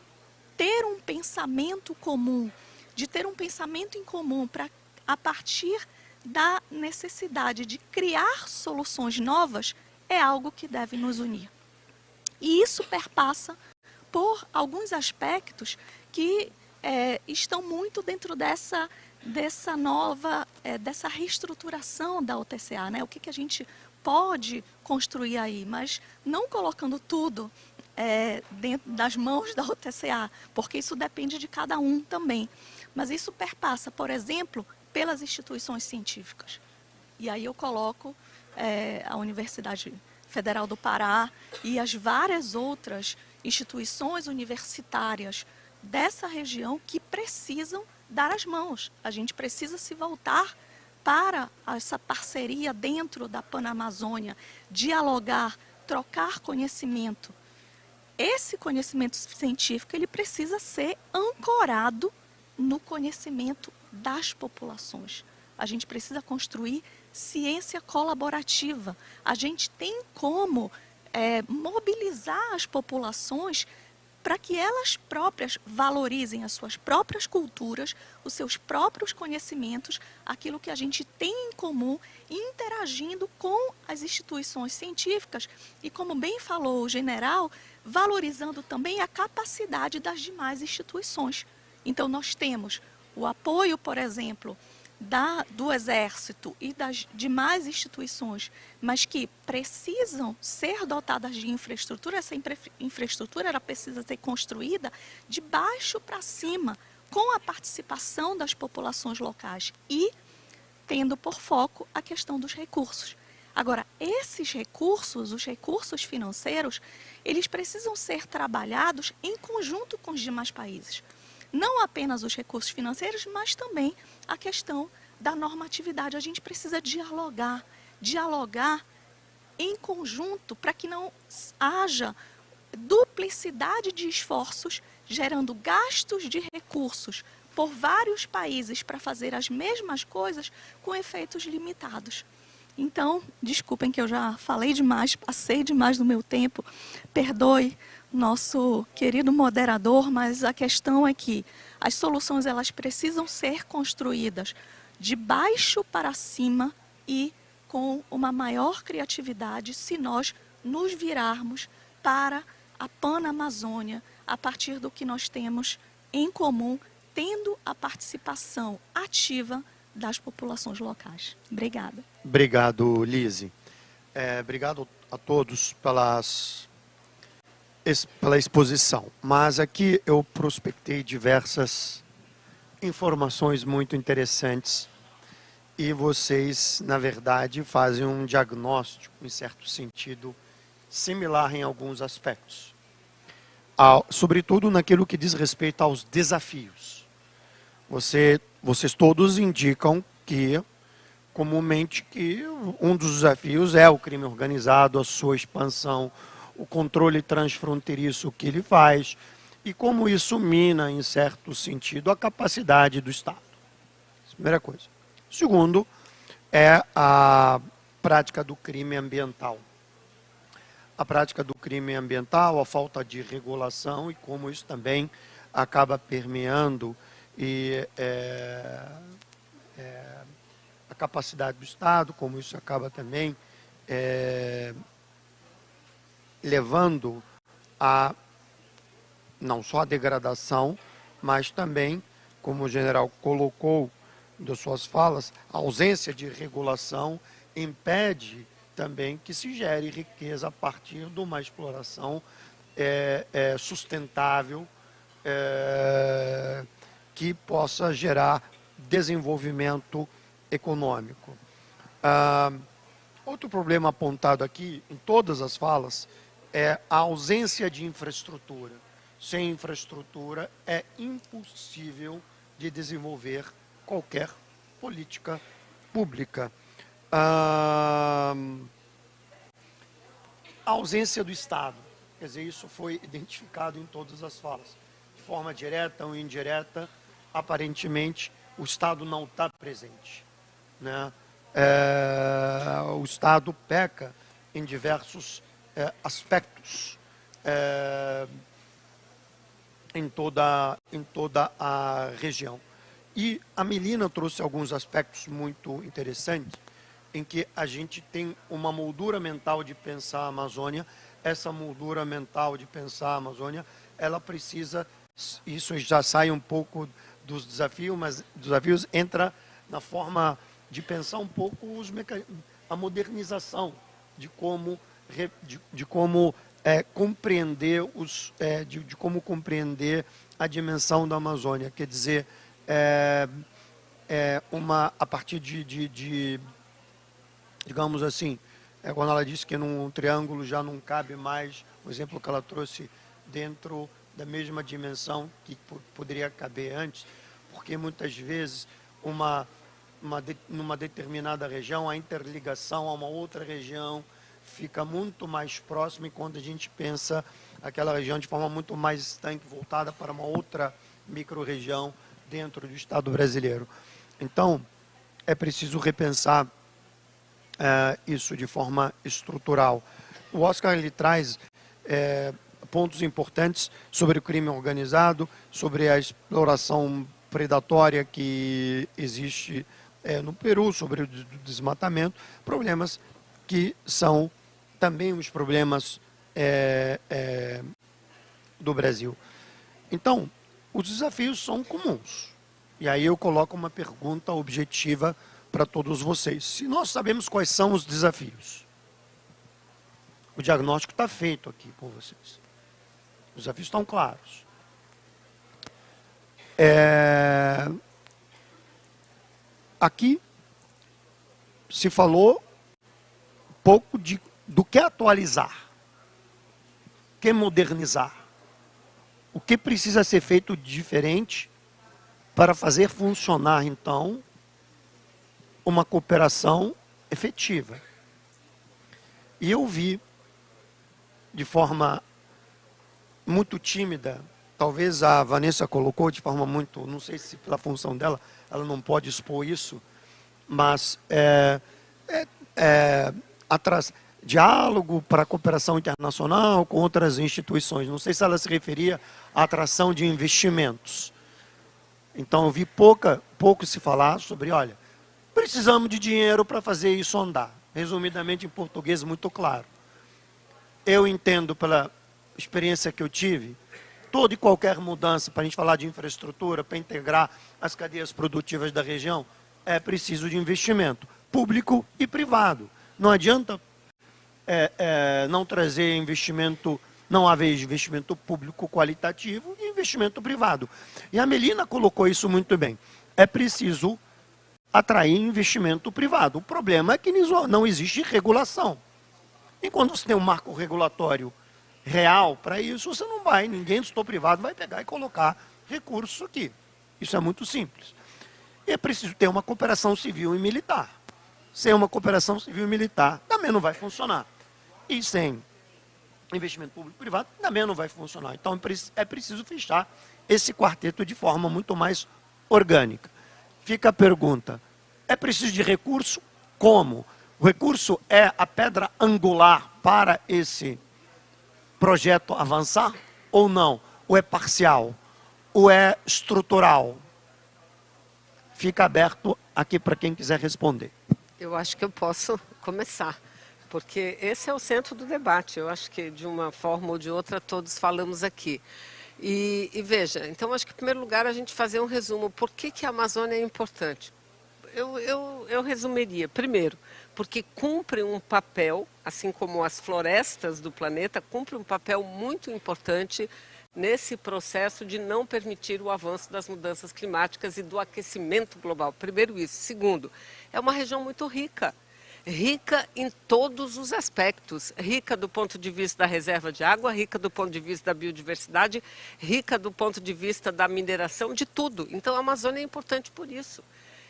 ter um pensamento comum, de ter um pensamento em comum para, a partir da necessidade de criar soluções novas, é algo que deve nos unir. E isso perpassa por alguns aspectos que estão muito dentro dessa nova, dessa reestruturação da UTCA, né? O que a gente pode construir aí, mas não colocando tudo dentro das mãos da UTCA, porque isso depende de cada um também. Mas isso perpassa, por exemplo, pelas instituições científicas. E aí eu coloco a Universidade Federal do Pará e as várias outras instituições universitárias dessa região que precisam dar as mãos. A gente precisa se voltar para essa parceria dentro da Panamazônia, dialogar, trocar conhecimento. Esse conhecimento científico ele precisa ser ancorado no conhecimento das populações. A gente precisa construir ciência colaborativa. A gente tem como mobilizar as populações para que elas próprias valorizem as suas próprias culturas, os seus próprios conhecimentos, aquilo que a gente tem em comum, interagindo com as instituições científicas e, como bem falou o general, valorizando também a capacidade das demais instituições. Então, nós temos o apoio, por exemplo, do Exército e das demais instituições, mas que precisam ser dotadas de infraestrutura. Essa infraestrutura ela precisa ser construída de baixo para cima, com a participação das populações locais e tendo por foco a questão dos recursos. Agora, esses recursos, os recursos financeiros, eles precisam ser trabalhados em conjunto com os demais países. Não apenas os recursos financeiros, mas também a questão da normatividade. A gente precisa dialogar em conjunto para que não haja duplicidade de esforços, gerando gastos de recursos por vários países para fazer as mesmas coisas com efeitos limitados. Então, desculpem que eu já falei demais, passei demais do meu tempo, perdoe nosso querido moderador, mas a questão é que as soluções elas precisam ser construídas de baixo para cima e com uma maior criatividade se nós nos virarmos para a Panamazônia a partir do que nós temos em comum, tendo a participação ativa das populações locais. Obrigada. Obrigado, Lise. Obrigado a todos pela exposição. Mas aqui eu prospectei diversas informações muito interessantes e vocês, na verdade, fazem um diagnóstico, em certo sentido, similar em alguns aspectos. Sobretudo naquilo que diz respeito aos desafios. Vocês todos indicam que, comumente, que um dos desafios é o crime organizado, a sua expansão, o controle transfronteiriço que ele faz e como isso mina, em certo sentido, a capacidade do Estado. Primeira coisa. Segundo, é a prática do crime ambiental. A prática do crime ambiental, a falta de regulação e como isso também acaba permeando a capacidade do Estado, como isso acaba também levando a não só a degradação, mas também, como o general colocou das suas falas, a ausência de regulação impede também que se gere riqueza a partir de uma exploração sustentável que possa gerar desenvolvimento econômico. Outro problema apontado aqui em todas as falas é a ausência de infraestrutura. Sem infraestrutura é impossível de desenvolver qualquer política pública. A ausência do Estado, quer dizer, isso foi identificado em todas as falas. De forma direta ou indireta, aparentemente, o Estado não está presente, né? O Estado peca em diversos aspectos em toda a região. E a Melina trouxe alguns aspectos muito interessantes, em que a gente tem uma moldura mental de pensar a Amazônia. Essa moldura mental de pensar a Amazônia, ela precisa, isso já sai um pouco dos desafios, mas desafios entra na forma de pensar um pouco a modernização de como compreender de como compreender a dimensão da Amazônia. Quer dizer, a partir digamos assim, quando ela disse que num triângulo já não cabe mais, o exemplo que ela trouxe dentro da mesma dimensão que poderia caber antes, porque muitas vezes numa determinada região, a interligação a uma outra região fica muito mais próxima, e quando a gente pensa aquela região de forma muito mais estanque, voltada para uma outra micro-região dentro do Estado brasileiro. Então, é preciso repensar isso de forma estrutural. O Oscar ele traz pontos importantes sobre o crime organizado, sobre a exploração predatória que existe no Peru, sobre o desmatamento, problemas que são também os problemas do Brasil. Então, os desafios são comuns. E aí eu coloco uma pergunta objetiva para todos vocês. Se nós sabemos quais são os desafios, o diagnóstico está feito aqui por vocês. Os desafios estão claros. Aqui se falou pouco do que atualizar, o que modernizar, o que precisa ser feito diferente para fazer funcionar, então, uma cooperação efetiva. E eu vi, de forma muito tímida, talvez a Vanessa colocou de forma muito, não sei se pela função dela, ela não pode expor isso, mas diálogo para a cooperação internacional com outras instituições. Não sei se ela se referia à atração de investimentos. Então eu vi pouco se falar sobre, olha, precisamos de dinheiro para fazer isso andar. Resumidamente, em português, muito claro. Eu entendo, pela experiência que eu tive, toda e qualquer mudança, para a gente falar de infraestrutura, para integrar as cadeias produtivas da região, é preciso de investimento, público e privado. Não adianta não trazer investimento, não haver investimento público qualitativo e investimento privado. E a Melina colocou isso muito bem. É preciso atrair investimento privado. O problema é que não existe regulação. E quando você tem um marco regulatório real para isso, você não vai, ninguém do setor privado vai pegar e colocar recursos aqui. Isso é muito simples. E é preciso ter uma cooperação civil e militar. Sem uma cooperação civil e militar, também não vai funcionar. E sem investimento público e privado, também não vai funcionar. Então, é preciso fechar esse quarteto de forma muito mais orgânica. Fica a pergunta, é preciso de recurso? Como? O recurso é a pedra angular para esse projeto avançar ou não? Ou é parcial? Ou é estrutural? Fica aberto aqui para quem quiser responder. Eu acho que eu posso começar, porque esse é o centro do debate. Eu acho que, de uma forma ou de outra, todos falamos aqui. E veja, então, acho que, em primeiro lugar, a gente fazer um resumo. Por que a Amazônia é importante? Eu resumiria. Primeiro, porque cumpre um papel, assim como as florestas do planeta, cumpre um papel muito importante nesse processo de não permitir o avanço das mudanças climáticas e do aquecimento global. Primeiro isso. Segundo, é uma região muito rica. Rica em todos os aspectos. Rica do ponto de vista da reserva de água, rica do ponto de vista da biodiversidade, rica do ponto de vista da mineração, de tudo. Então a Amazônia é importante por isso.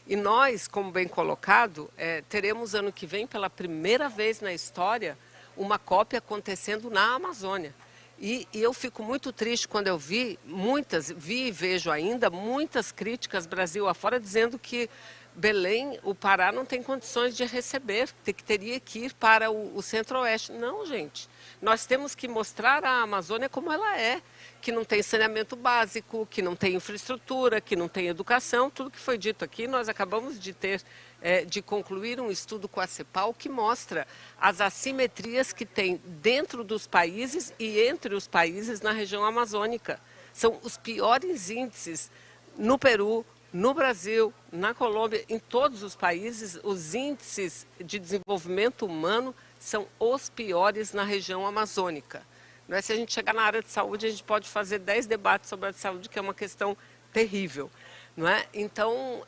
E nós, como bem colocado, teremos ano que vem, pela primeira vez na história, uma COP acontecendo na Amazônia. E eu fico muito triste quando eu vi e vejo ainda muitas críticas Brasil afora dizendo que Belém, o Pará, não tem condições de receber, que teria que ir para o Centro-Oeste. Não, gente. Nós temos que mostrar a Amazônia como ela é, que não tem saneamento básico, que não tem infraestrutura, que não tem educação. Tudo que foi dito aqui, nós acabamos de concluir um estudo com a CEPAL que mostra as assimetrias que tem dentro dos países e entre os países na região amazônica. São os piores índices no Peru, no Brasil, na Colômbia, em todos os países, os índices de desenvolvimento humano são os piores na região amazônica. Não é? Se a gente chegar na área de saúde, a gente pode fazer 10 debates sobre a saúde, que é uma questão terrível. Não é? Então,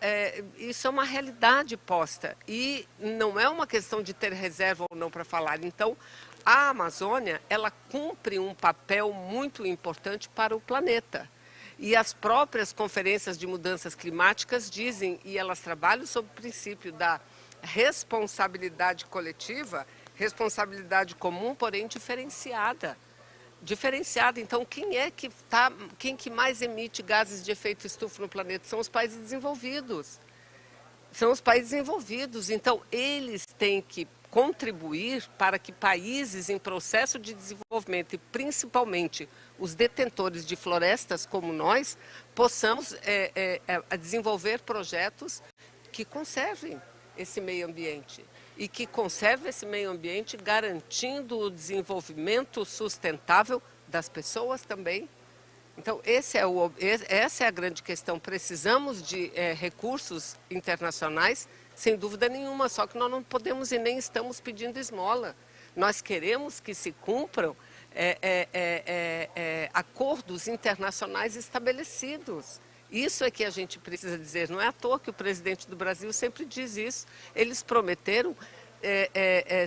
isso é uma realidade posta. E não é uma questão de ter reserva ou não para falar. Então, a Amazônia, ela cumpre um papel muito importante para o planeta. E as próprias conferências de mudanças climáticas dizem, e elas trabalham sobre o princípio da responsabilidade coletiva, responsabilidade comum, porém diferenciada. Então, quem que mais emite gases de efeito estufa no planeta? São os países desenvolvidos. Então, eles têm que contribuir para que países em processo de desenvolvimento, e principalmente os detentores de florestas como nós, possamos desenvolver projetos que conservem esse meio ambiente. E que conserve esse meio ambiente garantindo o desenvolvimento sustentável das pessoas também. Então, essa é a grande questão. Precisamos de recursos internacionais, sem dúvida nenhuma, só que nós não podemos e nem estamos pedindo esmola. Nós queremos que se cumpram acordos internacionais estabelecidos. Isso é que a gente precisa dizer. Não é à toa que o presidente do Brasil sempre diz isso. Eles prometeram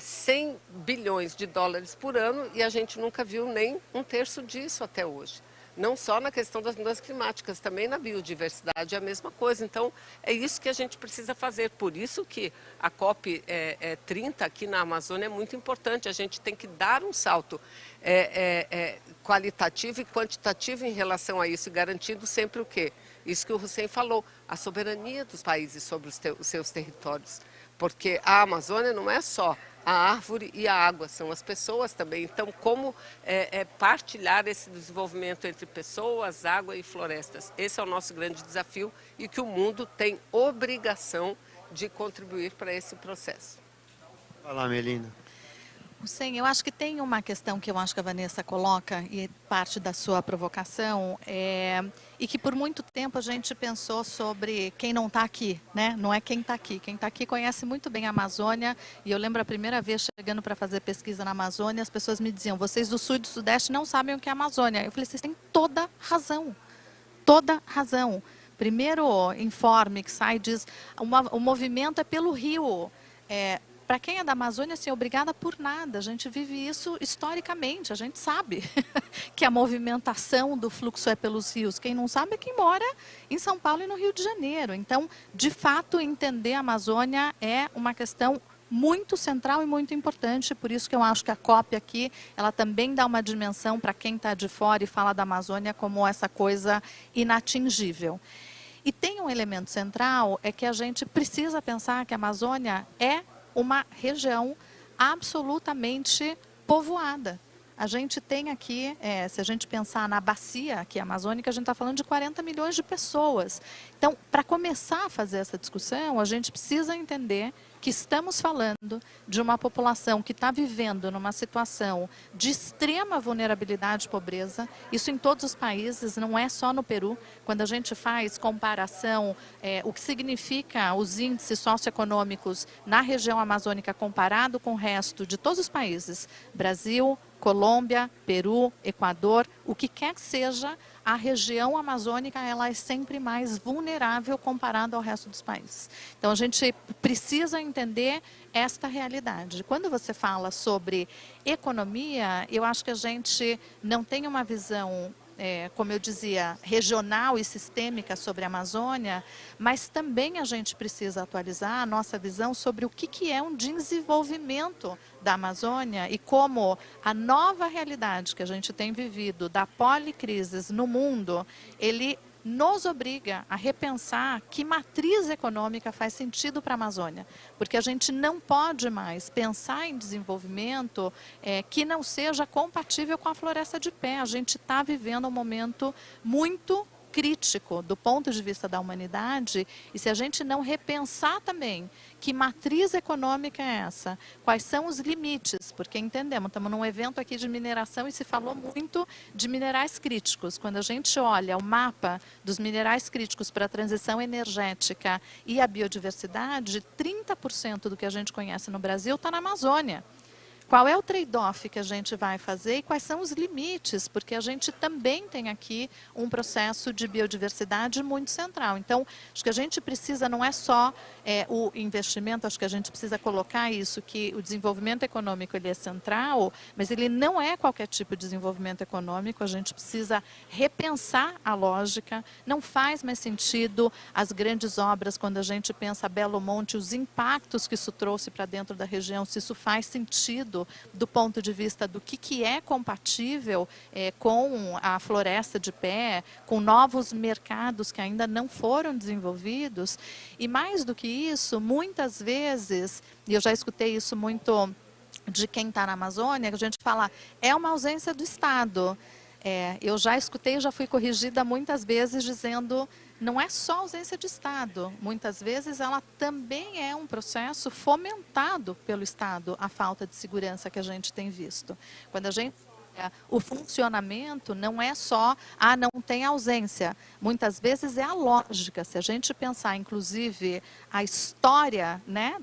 100 bilhões de dólares por ano e a gente nunca viu nem um terço disso até hoje. Não só na questão das mudanças climáticas, também na biodiversidade é a mesma coisa. Então, é isso que a gente precisa fazer. Por isso que a COP30 aqui na Amazônia é muito importante. A gente tem que dar um salto qualitativo e quantitativo em relação a isso, garantindo sempre o quê? Isso que o Hussein falou, a soberania dos países sobre os seus territórios. Porque a Amazônia não é só a árvore e a água, são as pessoas também. Então, como partilhar esse desenvolvimento entre pessoas, água e florestas? Esse é o nosso grande desafio e que o mundo tem obrigação de contribuir para esse processo. Fala, Melina. Hussein, eu acho que tem uma questão que eu acho que a Vanessa coloca, e parte da sua provocação, e que por muito tempo a gente pensou sobre quem não está aqui, né? Não é quem está aqui. Quem está aqui conhece muito bem a Amazônia, e eu lembro a primeira vez chegando para fazer pesquisa na Amazônia, as pessoas me diziam, vocês do Sul e do Sudeste não sabem o que é a Amazônia. Eu falei, vocês têm toda razão. Toda razão. Primeiro informe que sai diz, o movimento é pelo rio. Para quem é da Amazônia, assim, obrigada por nada. A gente vive isso historicamente, a gente sabe que a movimentação do fluxo é pelos rios. Quem não sabe é quem mora em São Paulo e no Rio de Janeiro. Então, de fato, entender a Amazônia é uma questão muito central e muito importante. Por isso que eu acho que a COP aqui, ela também dá uma dimensão para quem está de fora e fala da Amazônia como essa coisa inatingível. E tem um elemento central, é que a gente precisa pensar que a Amazônia é uma região absolutamente povoada. A gente tem aqui, se a gente pensar na bacia aqui amazônica, a gente está falando de 40 milhões de pessoas. Então, para começar a fazer essa discussão, a gente precisa entender que estamos falando de uma população que está vivendo numa situação de extrema vulnerabilidade e pobreza, isso em todos os países, não é só no Peru. Quando a gente faz comparação, o que significa os índices socioeconômicos na região amazônica comparado com o resto de todos os países, Brasil, Colômbia, Peru, Equador, o que quer que seja, a região amazônica ela é sempre mais vulnerável comparado ao resto dos países. Então a gente precisa entender esta realidade. Quando você fala sobre economia, eu acho que a gente não tem uma visão, como eu dizia, regional e sistêmica sobre a Amazônia, mas também a gente precisa atualizar a nossa visão sobre o que é um desenvolvimento da Amazônia e como a nova realidade que a gente tem vivido da policrises no mundo, ele nos obriga a repensar que matriz econômica faz sentido para a Amazônia. Porque a gente não pode mais pensar em desenvolvimento que não seja compatível com a floresta de pé. A gente está vivendo um momento muito crítico do ponto de vista da humanidade, e se a gente não repensar também que matriz econômica é essa, quais são os limites, porque entendemos, estamos num evento aqui de mineração e se falou muito de minerais críticos. Quando a gente olha o mapa dos minerais críticos para a transição energética e a biodiversidade, 30% do que a gente conhece no Brasil está na Amazônia. qual é o trade-off que a gente vai fazer e quais são os limites, porque a gente também tem aqui um processo de biodiversidade muito central. Então, acho que a gente precisa, não é só o investimento, acho que a gente precisa colocar isso, que o desenvolvimento econômico ele é central, mas ele não é qualquer tipo de desenvolvimento econômico, a gente precisa repensar a lógica, não faz mais sentido as grandes obras, quando a gente pensa Belo Monte, os impactos que isso trouxe para dentro da região, se isso faz sentido do ponto de vista do que é compatível com a floresta de pé, com novos mercados que ainda não foram desenvolvidos. E mais do que isso, muitas vezes, e eu já escutei isso muito de quem está na Amazônia, que a gente fala, é uma ausência do Estado. Eu já escutei, já fui corrigida muitas vezes dizendo, não é só ausência de Estado, muitas vezes ela também é um processo fomentado pelo Estado, a falta de segurança que a gente tem visto. Quando a gente o funcionamento não é só, não tem ausência. Muitas vezes é a lógica. Se a gente pensar, inclusive, a história, né,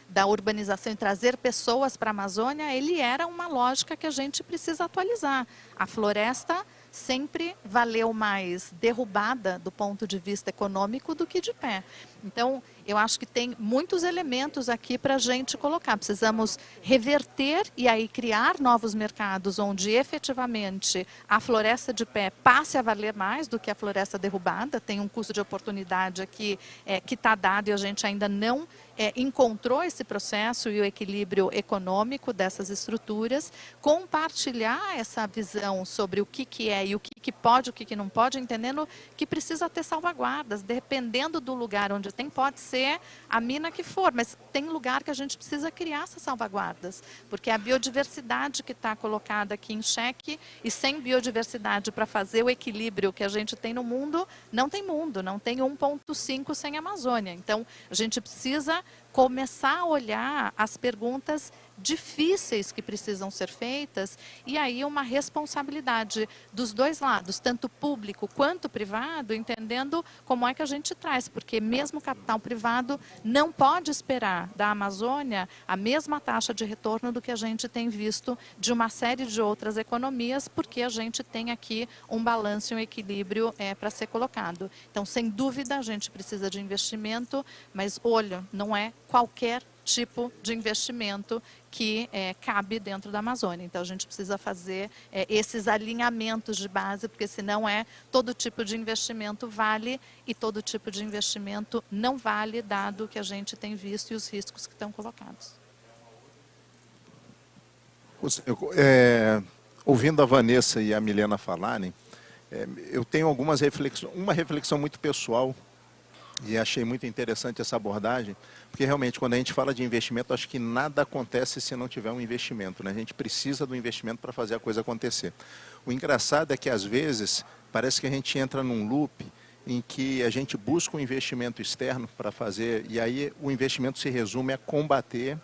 da urbanização e trazer pessoas para a Amazônia, ele era uma lógica que a gente precisa atualizar. A floresta sempre valeu mais derrubada do ponto de vista econômico do que de pé. Então, eu acho que tem muitos elementos aqui para a gente colocar. Precisamos reverter e aí criar novos mercados onde efetivamente a floresta de pé passe a valer mais do que a floresta derrubada. Tem um custo de oportunidade aqui que está dado e a gente ainda não encontrou esse processo e o equilíbrio econômico dessas estruturas. Compartilhar essa visão sobre o que é e o que pode, o que não pode, entendendo que precisa ter salvaguardas, dependendo do lugar onde tem, pode ser a mina que for, mas tem lugar que a gente precisa criar essas salvaguardas, porque a biodiversidade que está colocada aqui em xeque, e sem biodiversidade para fazer o equilíbrio que a gente tem no mundo, não tem 1,5 sem Amazônia. Então, a gente precisa começar a olhar as perguntas difíceis que precisam ser feitas e aí uma responsabilidade dos dois lados, tanto público quanto privado, entendendo como é que a gente traz, porque mesmo o capital privado não pode esperar da Amazônia a mesma taxa de retorno do que a gente tem visto de uma série de outras economias, porque a gente tem aqui um balanço e um equilíbrio para ser colocado. Então, sem dúvida, a gente precisa de investimento, mas olho, não é qualquer tipo de investimento que cabe dentro da Amazônia. Então, a gente precisa fazer esses alinhamentos de base, porque senão todo tipo de investimento vale e todo tipo de investimento não vale, dado o que a gente tem visto e os riscos que estão colocados. Ouvindo a Vanessa e a Milena falarem, eu tenho algumas reflexões, uma reflexão muito pessoal, e achei muito interessante essa abordagem, porque realmente quando a gente fala de investimento, acho que nada acontece se não tiver um investimento, né? A gente precisa do investimento para fazer a coisa acontecer. O engraçado é que às vezes parece que a gente entra num loop em que a gente busca um investimento externo para fazer, e aí o investimento se resume a combater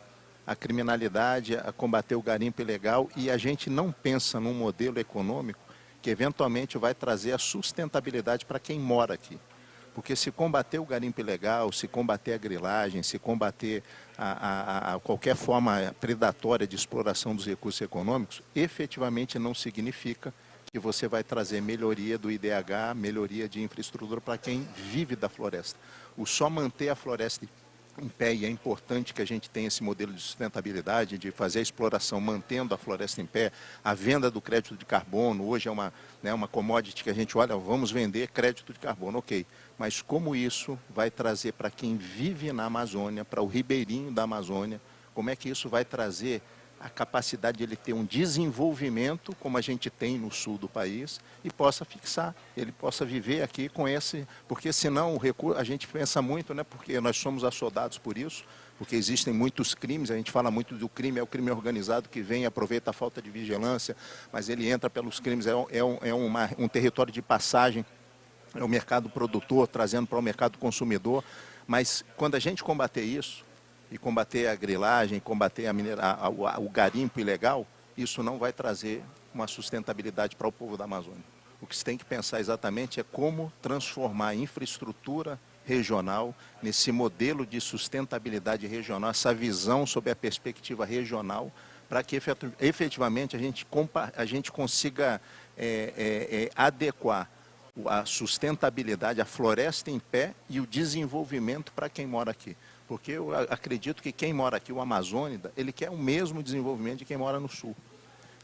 a criminalidade, a combater o garimpo ilegal, e a gente não pensa num modelo econômico que eventualmente vai trazer a sustentabilidade para quem mora aqui. Porque se combater o garimpo ilegal, se combater a grilagem, se combater qualquer forma predatória de exploração dos recursos econômicos, efetivamente não significa que você vai trazer melhoria do IDH, melhoria de infraestrutura para quem vive da floresta. O só manter a floresta em pé, e é importante que a gente tenha esse modelo de sustentabilidade, de fazer a exploração mantendo a floresta em pé, a venda do crédito de carbono, hoje é uma commodity que a gente olha, vamos vender crédito de carbono, ok, mas como isso vai trazer para quem vive na Amazônia, para o ribeirinho da Amazônia, como é que isso vai trazer a capacidade de ele ter um desenvolvimento, como a gente tem no sul do país, e possa fixar, ele possa viver aqui com esse, porque senão o recurso, a gente pensa muito, né, porque nós somos assodados por isso, porque existem muitos crimes, a gente fala muito do crime, é o crime organizado que vem, aproveita a falta de vigilância, mas ele entra pelos crimes, um território de passagem, é o mercado produtor, trazendo para o mercado consumidor, mas quando a gente combater isso, e combater a grilagem, combater o garimpo ilegal, isso não vai trazer uma sustentabilidade para o povo da Amazônia. O que se tem que pensar exatamente é como transformar a infraestrutura regional, nesse modelo de sustentabilidade regional, essa visão sobre a perspectiva regional, para que efetivamente a gente consiga adequar a sustentabilidade, a floresta em pé e o desenvolvimento para quem mora aqui. Porque eu acredito que quem mora aqui, o amazônida, ele quer o mesmo desenvolvimento de quem mora no sul.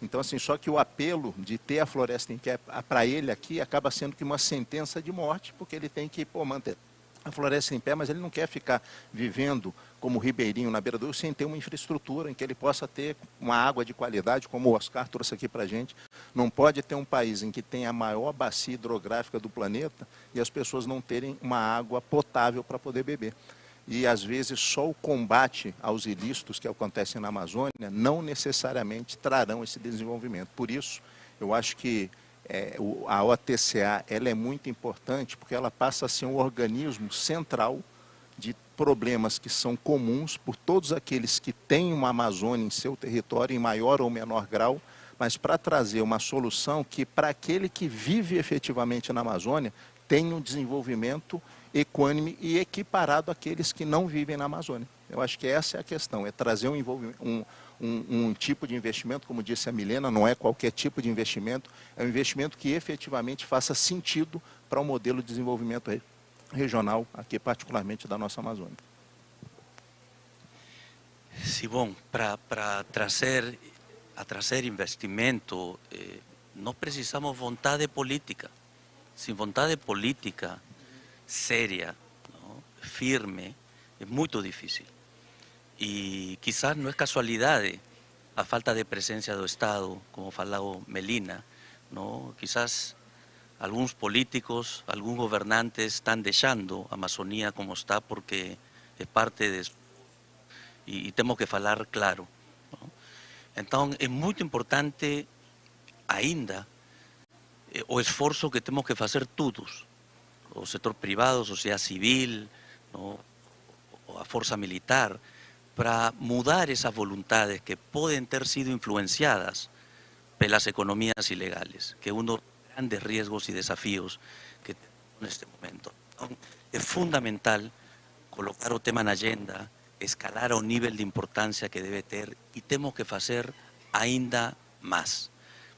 Então, assim, só que o apelo de ter a floresta em pé para ele aqui acaba sendo que uma sentença de morte, porque ele tem que manter a floresta em pé, mas ele não quer ficar vivendo como ribeirinho na beira do rio sem ter uma infraestrutura em que ele possa ter uma água de qualidade, como o Oscar trouxe aqui para a gente. Não pode ter um país em que tem a maior bacia hidrográfica do planeta e as pessoas não terem uma água potável para poder beber. E, às vezes, só o combate aos ilícitos que acontecem na Amazônia não necessariamente trarão esse desenvolvimento. Por isso, eu acho que a OTCA ela é muito importante porque ela passa a ser um organismo central de problemas que são comuns por todos aqueles que têm uma Amazônia em seu território, em maior ou menor grau, mas para trazer uma solução que, para aquele que vive efetivamente na Amazônia, tenha um desenvolvimento equânime e equiparado àqueles que não vivem na Amazônia. Eu acho que essa é a questão, é trazer um tipo de investimento, como disse a Milena, não é qualquer tipo de investimento, é um investimento que efetivamente faça sentido para o modelo de desenvolvimento regional, aqui particularmente da nossa Amazônia. Sim, bom, para trazer investimento, nós precisamos vontade política. Sem vontade política séria, ¿no? Firme, es muy difícil. Y quizás no es casualidad a falta de presencia do Estado, como falou Melina, ¿no? Quizás algunos políticos, algunos gobernantes están dejando a Amazonía como está porque es parte de... Y tenemos que falar claro, ¿no? Entonces, es muy importante ainda o esforço que temos que fazer todos, o setor privado, sociedade civil, ¿no? O a força militar, para mudar essas vontades que podem ter sido influenciadas pelas economias ilegales, que é um dos grandes riesgos e desafios que temos neste momento. Então, é fundamental colocar o tema na agenda, escalar ao nível de importância que deve ter e temos que fazer ainda mais,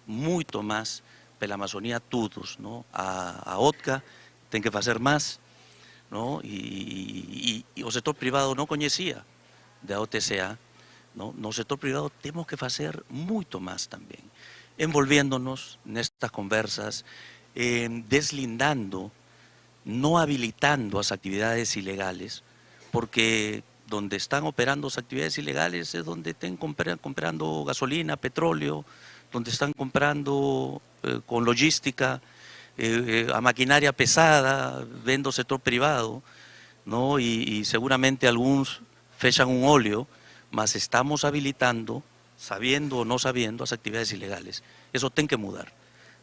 muito mais, pela Amazônia todos, ¿no? A OTCA tem que fazer mais, ¿no? E o setor privado não conhecia da OTCA, ¿no? No setor privado temos que fazer muito mais também, envolviéndonos nestas conversas, deslindando, não habilitando as atividades ilegales, porque donde están operando as atividades ilegales es donde están comprando gasolina, petróleo, donde están comprando con logística, a maquinaria pesada, vendo sector privado, ¿no? Y seguramente algunos fechan un óleo, mas estamos habilitando, sabiendo o no sabiendo, as actividades ilegales. Eso tem que mudar.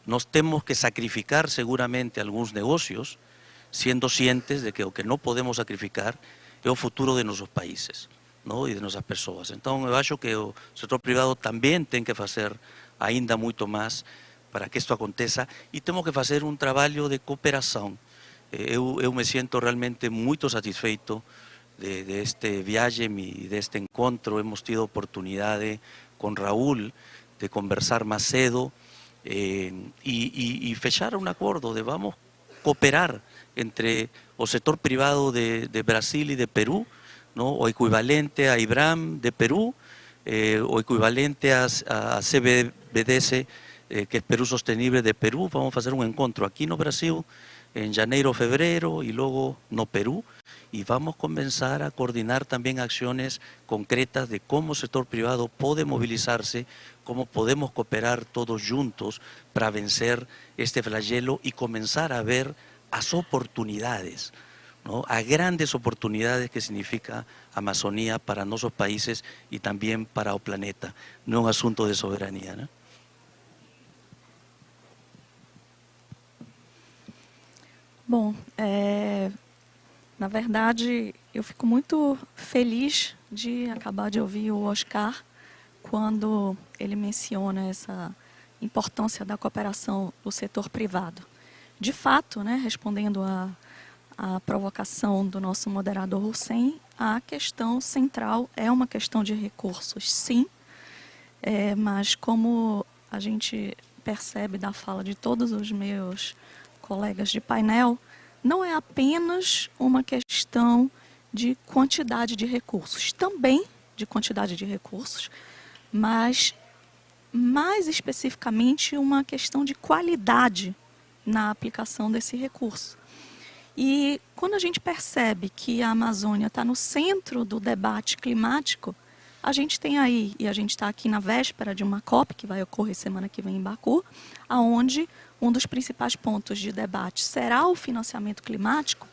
Nós temos que sacrificar seguramente algunos negocios, siendo cientes de que o que no podemos sacrificar é o futuro de nossos países, ¿no? E de nossas pessoas. Então, eu acho que o setor privado também tem que fazer ainda muito mais para que isto aconteça e temos que fazer um trabalho de cooperação. Eu me sinto realmente muito satisfeito de este viagem e deste encontro. Hemos tido oportunidade com Raúl de conversar mais cedo e fechar um acordo de vamos cooperar entre o sector privado de Brasil y de Perú, ¿no? O equivalente a IBRAM de Perú, o equivalente a CBDS, que es Perú Sostenible de Perú. Vamos a hacer un encuentro aquí no Brasil en janeiro, febrero y luego no Perú, y vamos a comenzar a coordinar también acciones concretas de cómo el sector privado puede movilizarse, cómo podemos cooperar todos juntos para vencer este flagelo y comenzar a ver as oportunidades, ¿no? A grandes oportunidades que significa Amazonía para nuestros países y también para el planeta. No es un asunto de soberanía, ¿no? Bom, na verdade, eu fico muito feliz de acabar de ouvir o Oscar quando ele menciona essa importância da cooperação do setor privado. De fato, né, respondendo a provocação do nosso moderador Hussein, a questão central é uma questão de recursos, sim, mas como a gente percebe da fala de todos os meus colegas de painel, não é apenas uma questão de quantidade de recursos, também de quantidade de recursos, mas mais especificamente uma questão de qualidade na aplicação desse recurso. E quando a gente percebe que a Amazônia está no centro do debate climático, a gente tem aí, e a gente está aqui na véspera de uma COP, que vai ocorrer semana que vem em Baku, onde um dos principais pontos de debate será o financiamento climático,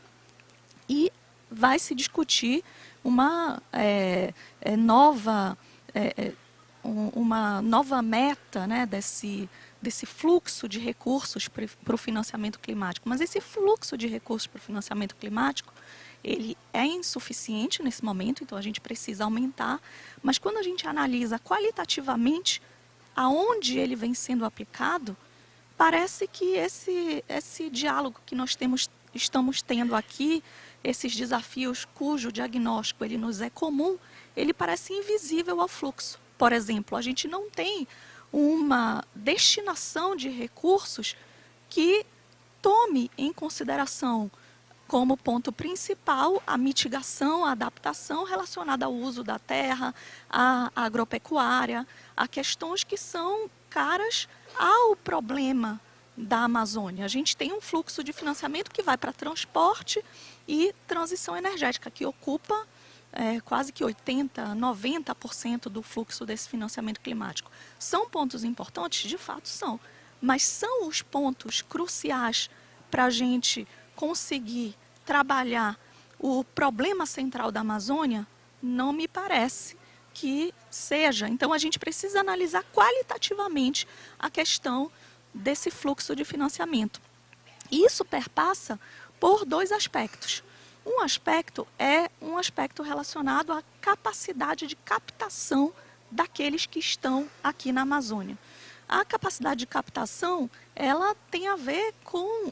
e vai se discutir uma nova meta, né, desse fluxo de recursos para o financiamento climático. Mas esse fluxo de recursos para o financiamento climático, ele é insuficiente nesse momento, então a gente precisa aumentar. Mas quando a gente analisa qualitativamente aonde ele vem sendo aplicado, parece que esse diálogo que nós estamos tendo aqui, esses desafios cujo diagnóstico ele nos é comum, ele parece invisível ao fluxo. Por exemplo, a gente não tem uma destinação de recursos que tome em consideração como ponto principal a mitigação, a adaptação relacionada ao uso da terra, à agropecuária, a questões que são caras ao problema da Amazônia. A gente tem um fluxo de financiamento que vai para transporte e transição energética, que ocupa quase que 80%, 90% do fluxo desse financiamento climático. São pontos importantes? De fato são. Mas são os pontos cruciais para a gente conseguir trabalhar o problema central da Amazônia? Não me parece que seja. Então, a gente precisa analisar qualitativamente a questão desse fluxo de financiamento. E isso perpassa por dois aspectos. Um aspecto é um aspecto relacionado à capacidade de captação daqueles que estão aqui na Amazônia. A capacidade de captação, ela tem a ver com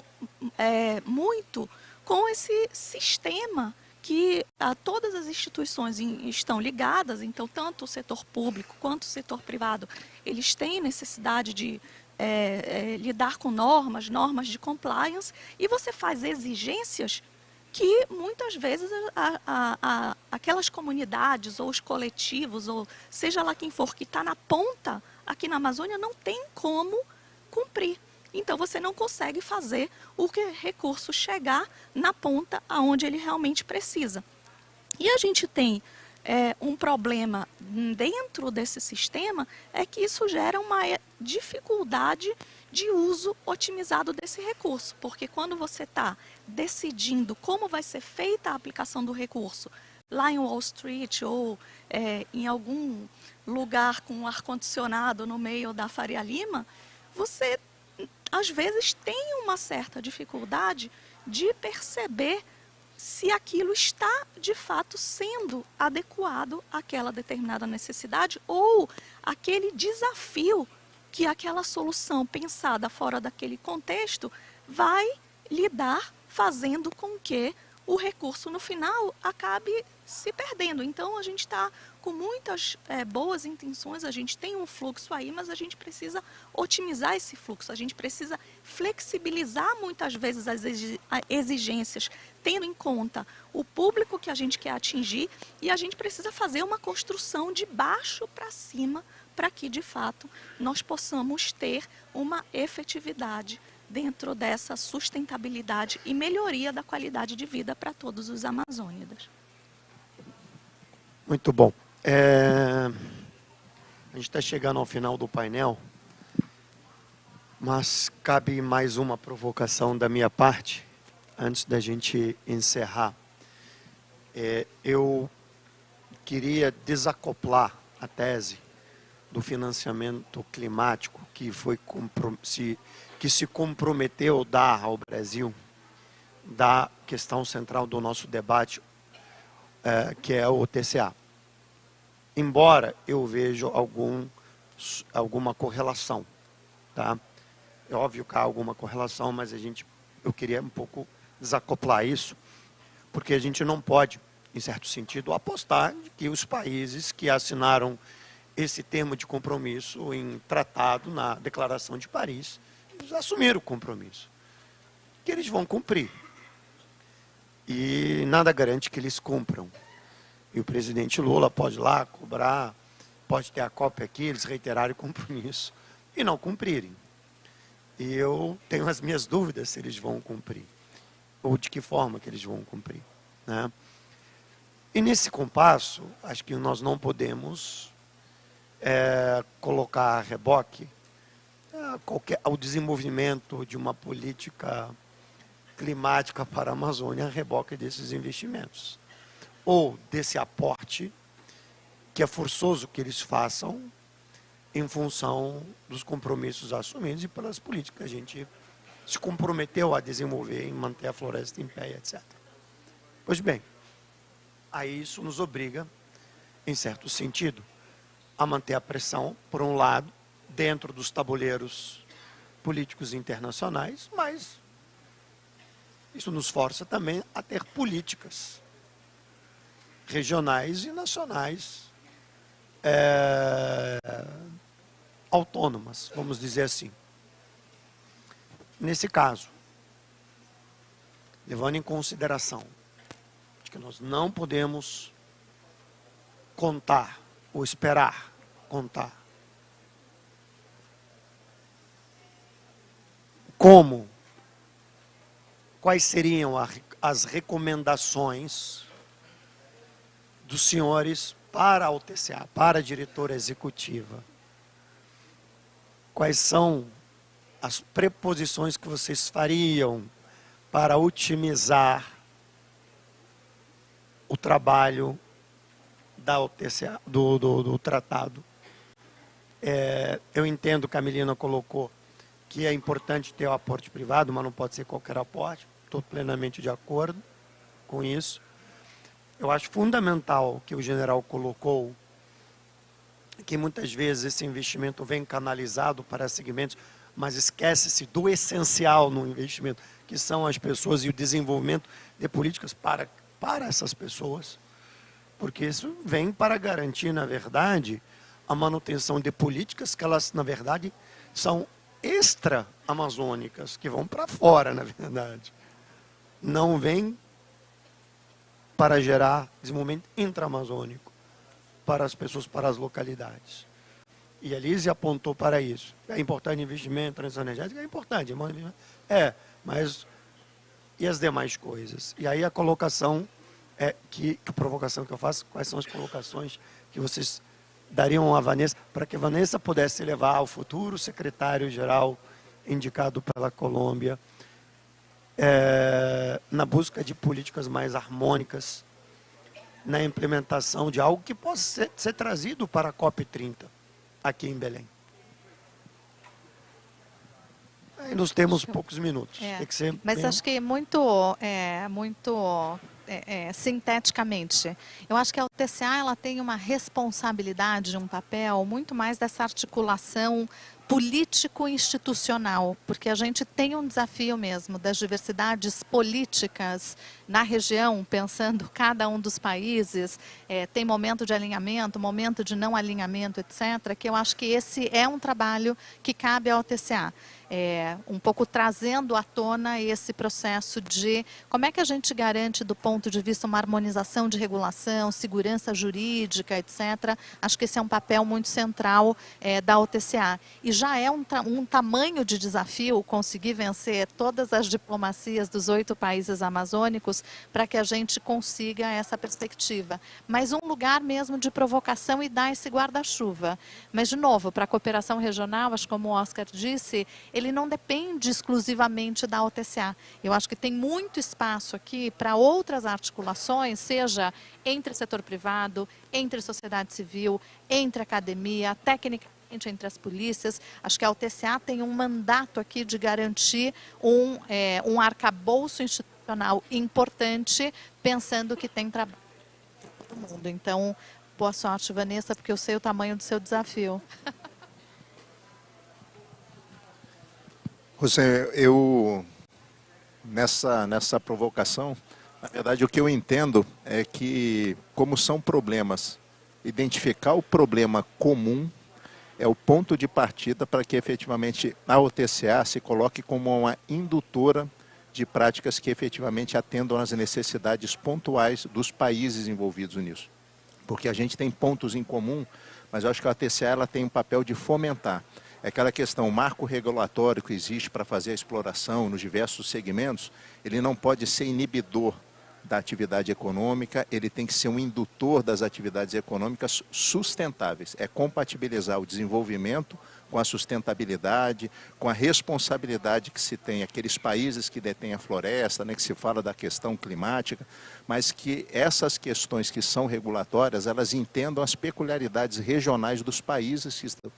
muito com esse sistema que todas as instituições estão ligadas, então tanto o setor público quanto o setor privado, eles têm necessidade de lidar com normas de compliance, e você faz exigências que muitas vezes aquelas comunidades ou os coletivos, ou seja lá quem for que está na ponta aqui na Amazônia, não tem como cumprir. Então você não consegue fazer o recurso chegar na ponta aonde ele realmente precisa. E a gente tem um problema dentro desse sistema, é que isso gera uma dificuldade de uso otimizado desse recurso, porque quando você está decidindo como vai ser feita a aplicação do recurso lá em Wall Street ou em algum lugar com ar-condicionado no meio da Faria Lima, você às vezes tem uma certa dificuldade de perceber se aquilo está de fato sendo adequado àquela determinada necessidade ou aquele desafio que aquela solução pensada fora daquele contexto vai lhe dar, fazendo com que o recurso no final acabe se perdendo. Então a gente está com muitas boas intenções, a gente tem um fluxo aí, mas a gente precisa otimizar esse fluxo, a gente precisa flexibilizar muitas vezes as exigências, tendo em conta o público que a gente quer atingir, e a gente precisa fazer uma construção de baixo para cima para que, de fato, nós possamos ter uma efetividade dentro dessa sustentabilidade e melhoria da qualidade de vida para todos os amazônidas. Muito bom. A gente está chegando ao final do painel, mas cabe mais uma provocação da minha parte, antes da gente encerrar. Eu queria desacoplar a tese do financiamento climático que se comprometeu a dar ao Brasil, da questão central do nosso debate, que é o TCA. Embora eu veja alguma correlação, tá? É óbvio que há alguma correlação, mas eu queria um pouco desacoplar isso, porque a gente não pode, em certo sentido, apostar que os países que assinaram esse termo de compromisso em tratado na Declaração de Paris, eles assumiram o compromisso, que eles vão cumprir. E nada garante que eles cumpram. E o presidente Lula pode ir lá cobrar, pode ter a cópia aqui, eles reiterarem o compromisso e não cumprirem. E eu tenho as minhas dúvidas se eles vão cumprir, ou de que forma que eles vão cumprir, né? E nesse compasso, acho que nós não podemos colocar a reboque ao desenvolvimento de uma política climática para a Amazônia, a reboque desses investimentos, ou desse aporte que é forçoso que eles façam em função dos compromissos assumidos e pelas políticas que a gente se comprometeu a desenvolver em manter a floresta em pé, etc. Pois bem, aí isso nos obriga, em certo sentido, a manter a pressão, por um lado, dentro dos tabuleiros políticos internacionais, mas isso nos força também a ter políticas regionais e nacionais autônomas, vamos dizer assim. Nesse caso, levando em consideração de que nós não podemos contar ou esperar contar quais seriam as recomendações dos senhores para a UTCA, para a diretora executiva. Quais são as preposições que vocês fariam para otimizar o trabalho da UTCA, do tratado? Eu entendo que a Melina colocou que é importante ter o aporte privado, mas não pode ser qualquer aporte. Estou plenamente de acordo com isso. Eu acho fundamental que o general colocou que muitas vezes esse investimento vem canalizado para segmentos, mas esquece-se do essencial no investimento, que são as pessoas e o desenvolvimento de políticas para essas pessoas, porque isso vem para garantir, na verdade, a manutenção de políticas que elas, na verdade, são extra-amazônicas, que vão para fora, na verdade. Não vem para gerar desenvolvimento intra-amazônico para as pessoas, para as localidades. E a Lise apontou para isso. É importante investimento, transição energética, é importante. Mas e as demais coisas? E aí a colocação, a provocação que eu faço, quais são as colocações que vocês dariam a Vanessa, para que a Vanessa pudesse levar ao futuro secretário-geral indicado pela Colômbia, na busca de políticas mais harmônicas, na implementação de algo que possa ser trazido para a COP30, aqui em Belém. Aí nós temos poucos minutos. Tem que ser mas bem... acho que sinteticamente, eu acho que a UTCA ela tem uma responsabilidade, um papel muito mais dessa articulação político-institucional, porque a gente tem um desafio mesmo das diversidades políticas na região, pensando cada um dos países, tem momento de alinhamento, momento de não alinhamento, etc., que eu acho que esse é um trabalho que cabe à UTCA. Um pouco trazendo à tona esse processo de como é que a gente garante do ponto de vista uma harmonização de regulação, segurança jurídica, etc. Acho que esse é um papel muito central da UTCA. E já é um tamanho de desafio conseguir vencer todas as diplomacias dos 8 países amazônicos para que a gente consiga essa perspectiva. Mas um lugar mesmo de provocação e dar esse guarda-chuva. Mas, de novo, para a cooperação regional, acho que como o Oscar disse, ele não depende exclusivamente da UTCA. Eu acho que tem muito espaço aqui para outras articulações, seja entre setor privado, entre sociedade civil, entre academia, tecnicamente entre as polícias. Acho que a UTCA tem um mandato aqui de garantir um arcabouço institucional importante, pensando que tem trabalho para todo mundo. Então, boa sorte, Vanessa, porque eu sei o tamanho do seu desafio. José, eu nessa provocação, na verdade o que eu entendo é que, como são problemas, identificar o problema comum é o ponto de partida para que efetivamente a OTCA se coloque como uma indutora de práticas que efetivamente atendam às necessidades pontuais dos países envolvidos nisso. Porque a gente tem pontos em comum, mas eu acho que a OTCA ela tem um papel de fomentar. É aquela questão, o marco regulatório que existe para fazer a exploração nos diversos segmentos, ele não pode ser inibidor da atividade econômica, ele tem que ser um indutor das atividades econômicas sustentáveis. É compatibilizar o desenvolvimento com a sustentabilidade, com a responsabilidade que se tem aqueles países que detêm a floresta, né, que se fala da questão climática, mas que essas questões que são regulatórias, elas entendam as peculiaridades regionais dos países que estão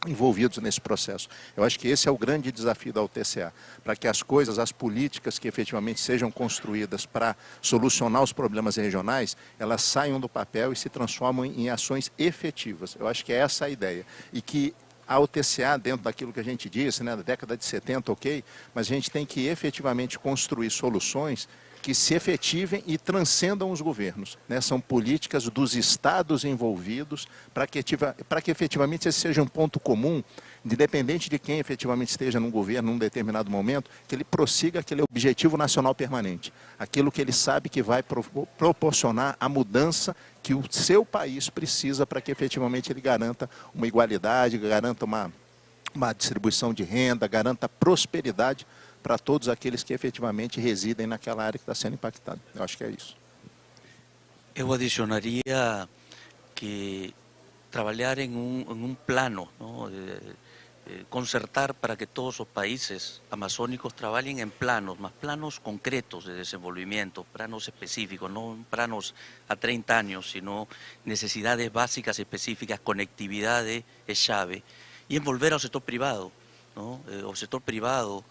envolvidos nesse processo. Eu acho que esse é o grande desafio da UTCA, para que as coisas, as políticas que efetivamente sejam construídas para solucionar os problemas regionais, elas saiam do papel e se transformam em ações efetivas. Eu acho que é essa a ideia. E que a UTCA, dentro daquilo que a gente disse, né, da década de 70, ok, mas a gente tem que efetivamente construir soluções que se efetivem e transcendam os governos, né? São políticas dos estados envolvidos para que efetivamente esse seja um ponto comum, independente de quem efetivamente esteja num governo num determinado momento, que ele prossiga aquele objetivo nacional permanente, aquilo que ele sabe que vai proporcionar a mudança que o seu país precisa para que efetivamente ele garanta uma igualdade, garanta uma distribuição de renda, garanta prosperidade para todos aqueles que efetivamente residem naquela área que está sendo impactada. Eu acho que é isso. Eu adicionaria que trabalhar em um plano, ¿no? Concertar para que todos os países amazónicos trabalhem em planos, mas planos concretos de desenvolvimento, planos específicos, no planos a 30 años, sino necesidades básicas específicas, conectividade é chave. E envolver ao setor privado, ¿no? O setor privado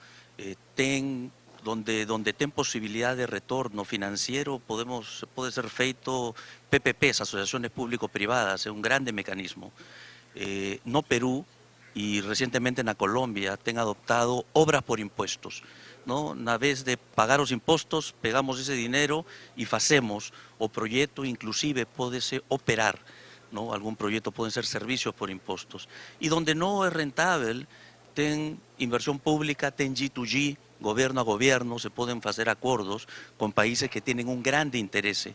donde tem possibilidade de retorno financiero, pode ser feito PPPs, asociaciones público-privadas, é um grande mecanismo. No Perú e recentemente na Colômbia tem adoptado obras por impuestos, ¿no? Na vez de pagar os impostos, pegamos ese dinero e facemos o proyecto, inclusive pode-se operar, ¿no? Algún proyecto pueden ser servicios por impostos. E donde não é rentável, tem inversión pública, tem G2G, gobierno a gobierno, se pueden hacer acuerdos con países que tienen un grande interés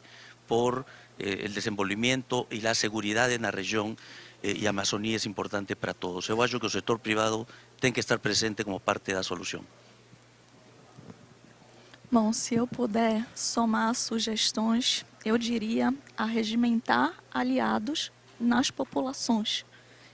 por el desenvolvimiento y la seguridad en la región, y Amazonía es importante para todos. Eu acho que o sector privado tem que estar presente como parte da solução. Bom, se eu puder somar sugestões, eu diria arregimentar aliados nas populações.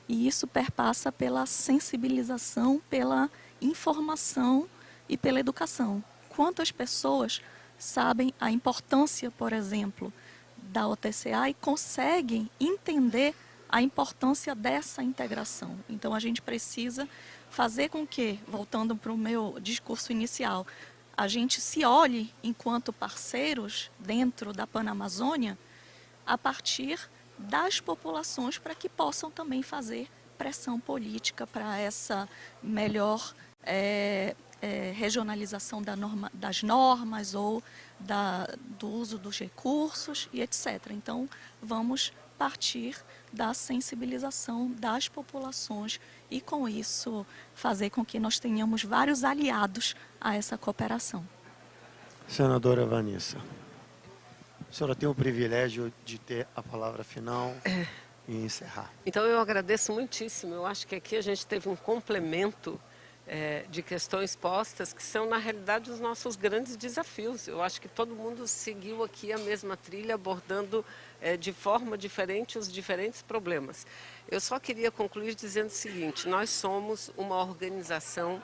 E isso perpassa pela sensibilização, pela informação e pela educação. Quantas pessoas sabem a importância, por exemplo, da OTCA e conseguem entender a importância dessa integração? Então, a gente precisa fazer com que, voltando para o meu discurso inicial, a gente se olhe enquanto parceiros dentro da Panamazônia a partir das populações para que possam também fazer pressão política para essa melhor regionalização das normas ou do uso dos recursos e etc. Então, vamos partir da sensibilização das populações e, com isso, fazer com que nós tenhamos vários aliados a essa cooperação. Senadora Vanessa, a senhora tem o privilégio de ter a palavra final e encerrar. Então, eu agradeço muitíssimo. Eu acho que aqui a gente teve um complemento de questões postas que são, na realidade, os nossos grandes desafios. Eu acho que todo mundo seguiu aqui a mesma trilha, abordando de forma diferente os diferentes problemas. Eu só queria concluir dizendo o seguinte: nós somos uma organização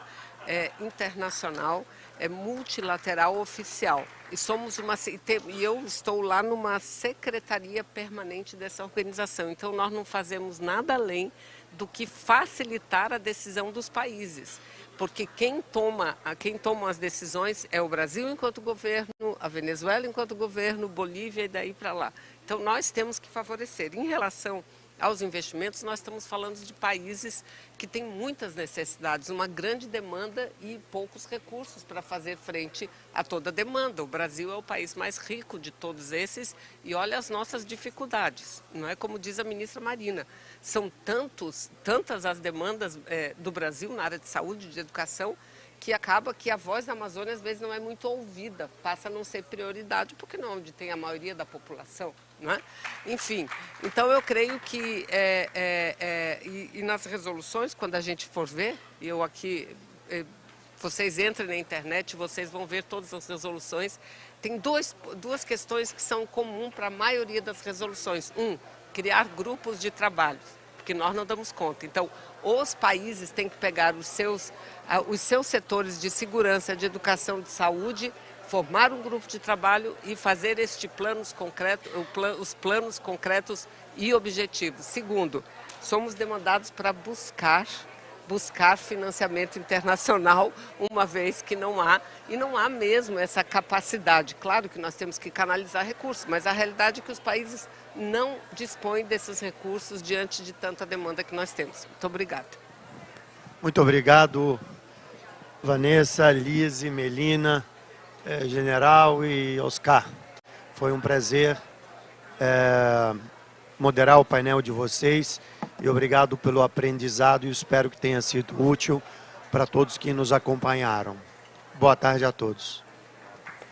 internacional, multilateral oficial. E eu estou lá numa secretaria permanente dessa organização. Então, nós não fazemos nada além do que facilitar a decisão dos países. Porque quem toma as decisões é o Brasil enquanto governo, a Venezuela enquanto governo, Bolívia e daí para lá. Então, nós temos que favorecer. Em relação aos investimentos, nós estamos falando de países que têm muitas necessidades, uma grande demanda e poucos recursos para fazer frente a toda a demanda. O Brasil é o país mais rico de todos esses e olha as nossas dificuldades, não é como diz a ministra Marina. São tantas as demandas do Brasil na área de saúde e de educação, que acaba que a voz da Amazônia às vezes não é muito ouvida, passa a não ser prioridade, porque não é onde tem a maioria da população, não é? Enfim, então eu creio que e nas resoluções, quando a gente for ver, eu aqui, vocês entrem na internet, vocês vão ver todas as resoluções, tem duas questões que são comuns para a maioria das resoluções. Criar grupos de trabalho, porque nós não damos conta. Então, os países têm que pegar os seus setores de segurança, de educação, de saúde, formar um grupo de trabalho e fazer os planos concretos e objetivos. Segundo, somos demandados para buscar financiamento internacional, uma vez que não há, e não há mesmo essa capacidade. Claro que nós temos que canalizar recursos, mas a realidade é que os países não dispõem desses recursos diante de tanta demanda que nós temos. Muito obrigada. Muito obrigado, Vanessa, Lise, Melina, General e Oscar. Foi um prazer moderar o painel de vocês e obrigado pelo aprendizado e espero que tenha sido útil para todos que nos acompanharam. Boa tarde a todos.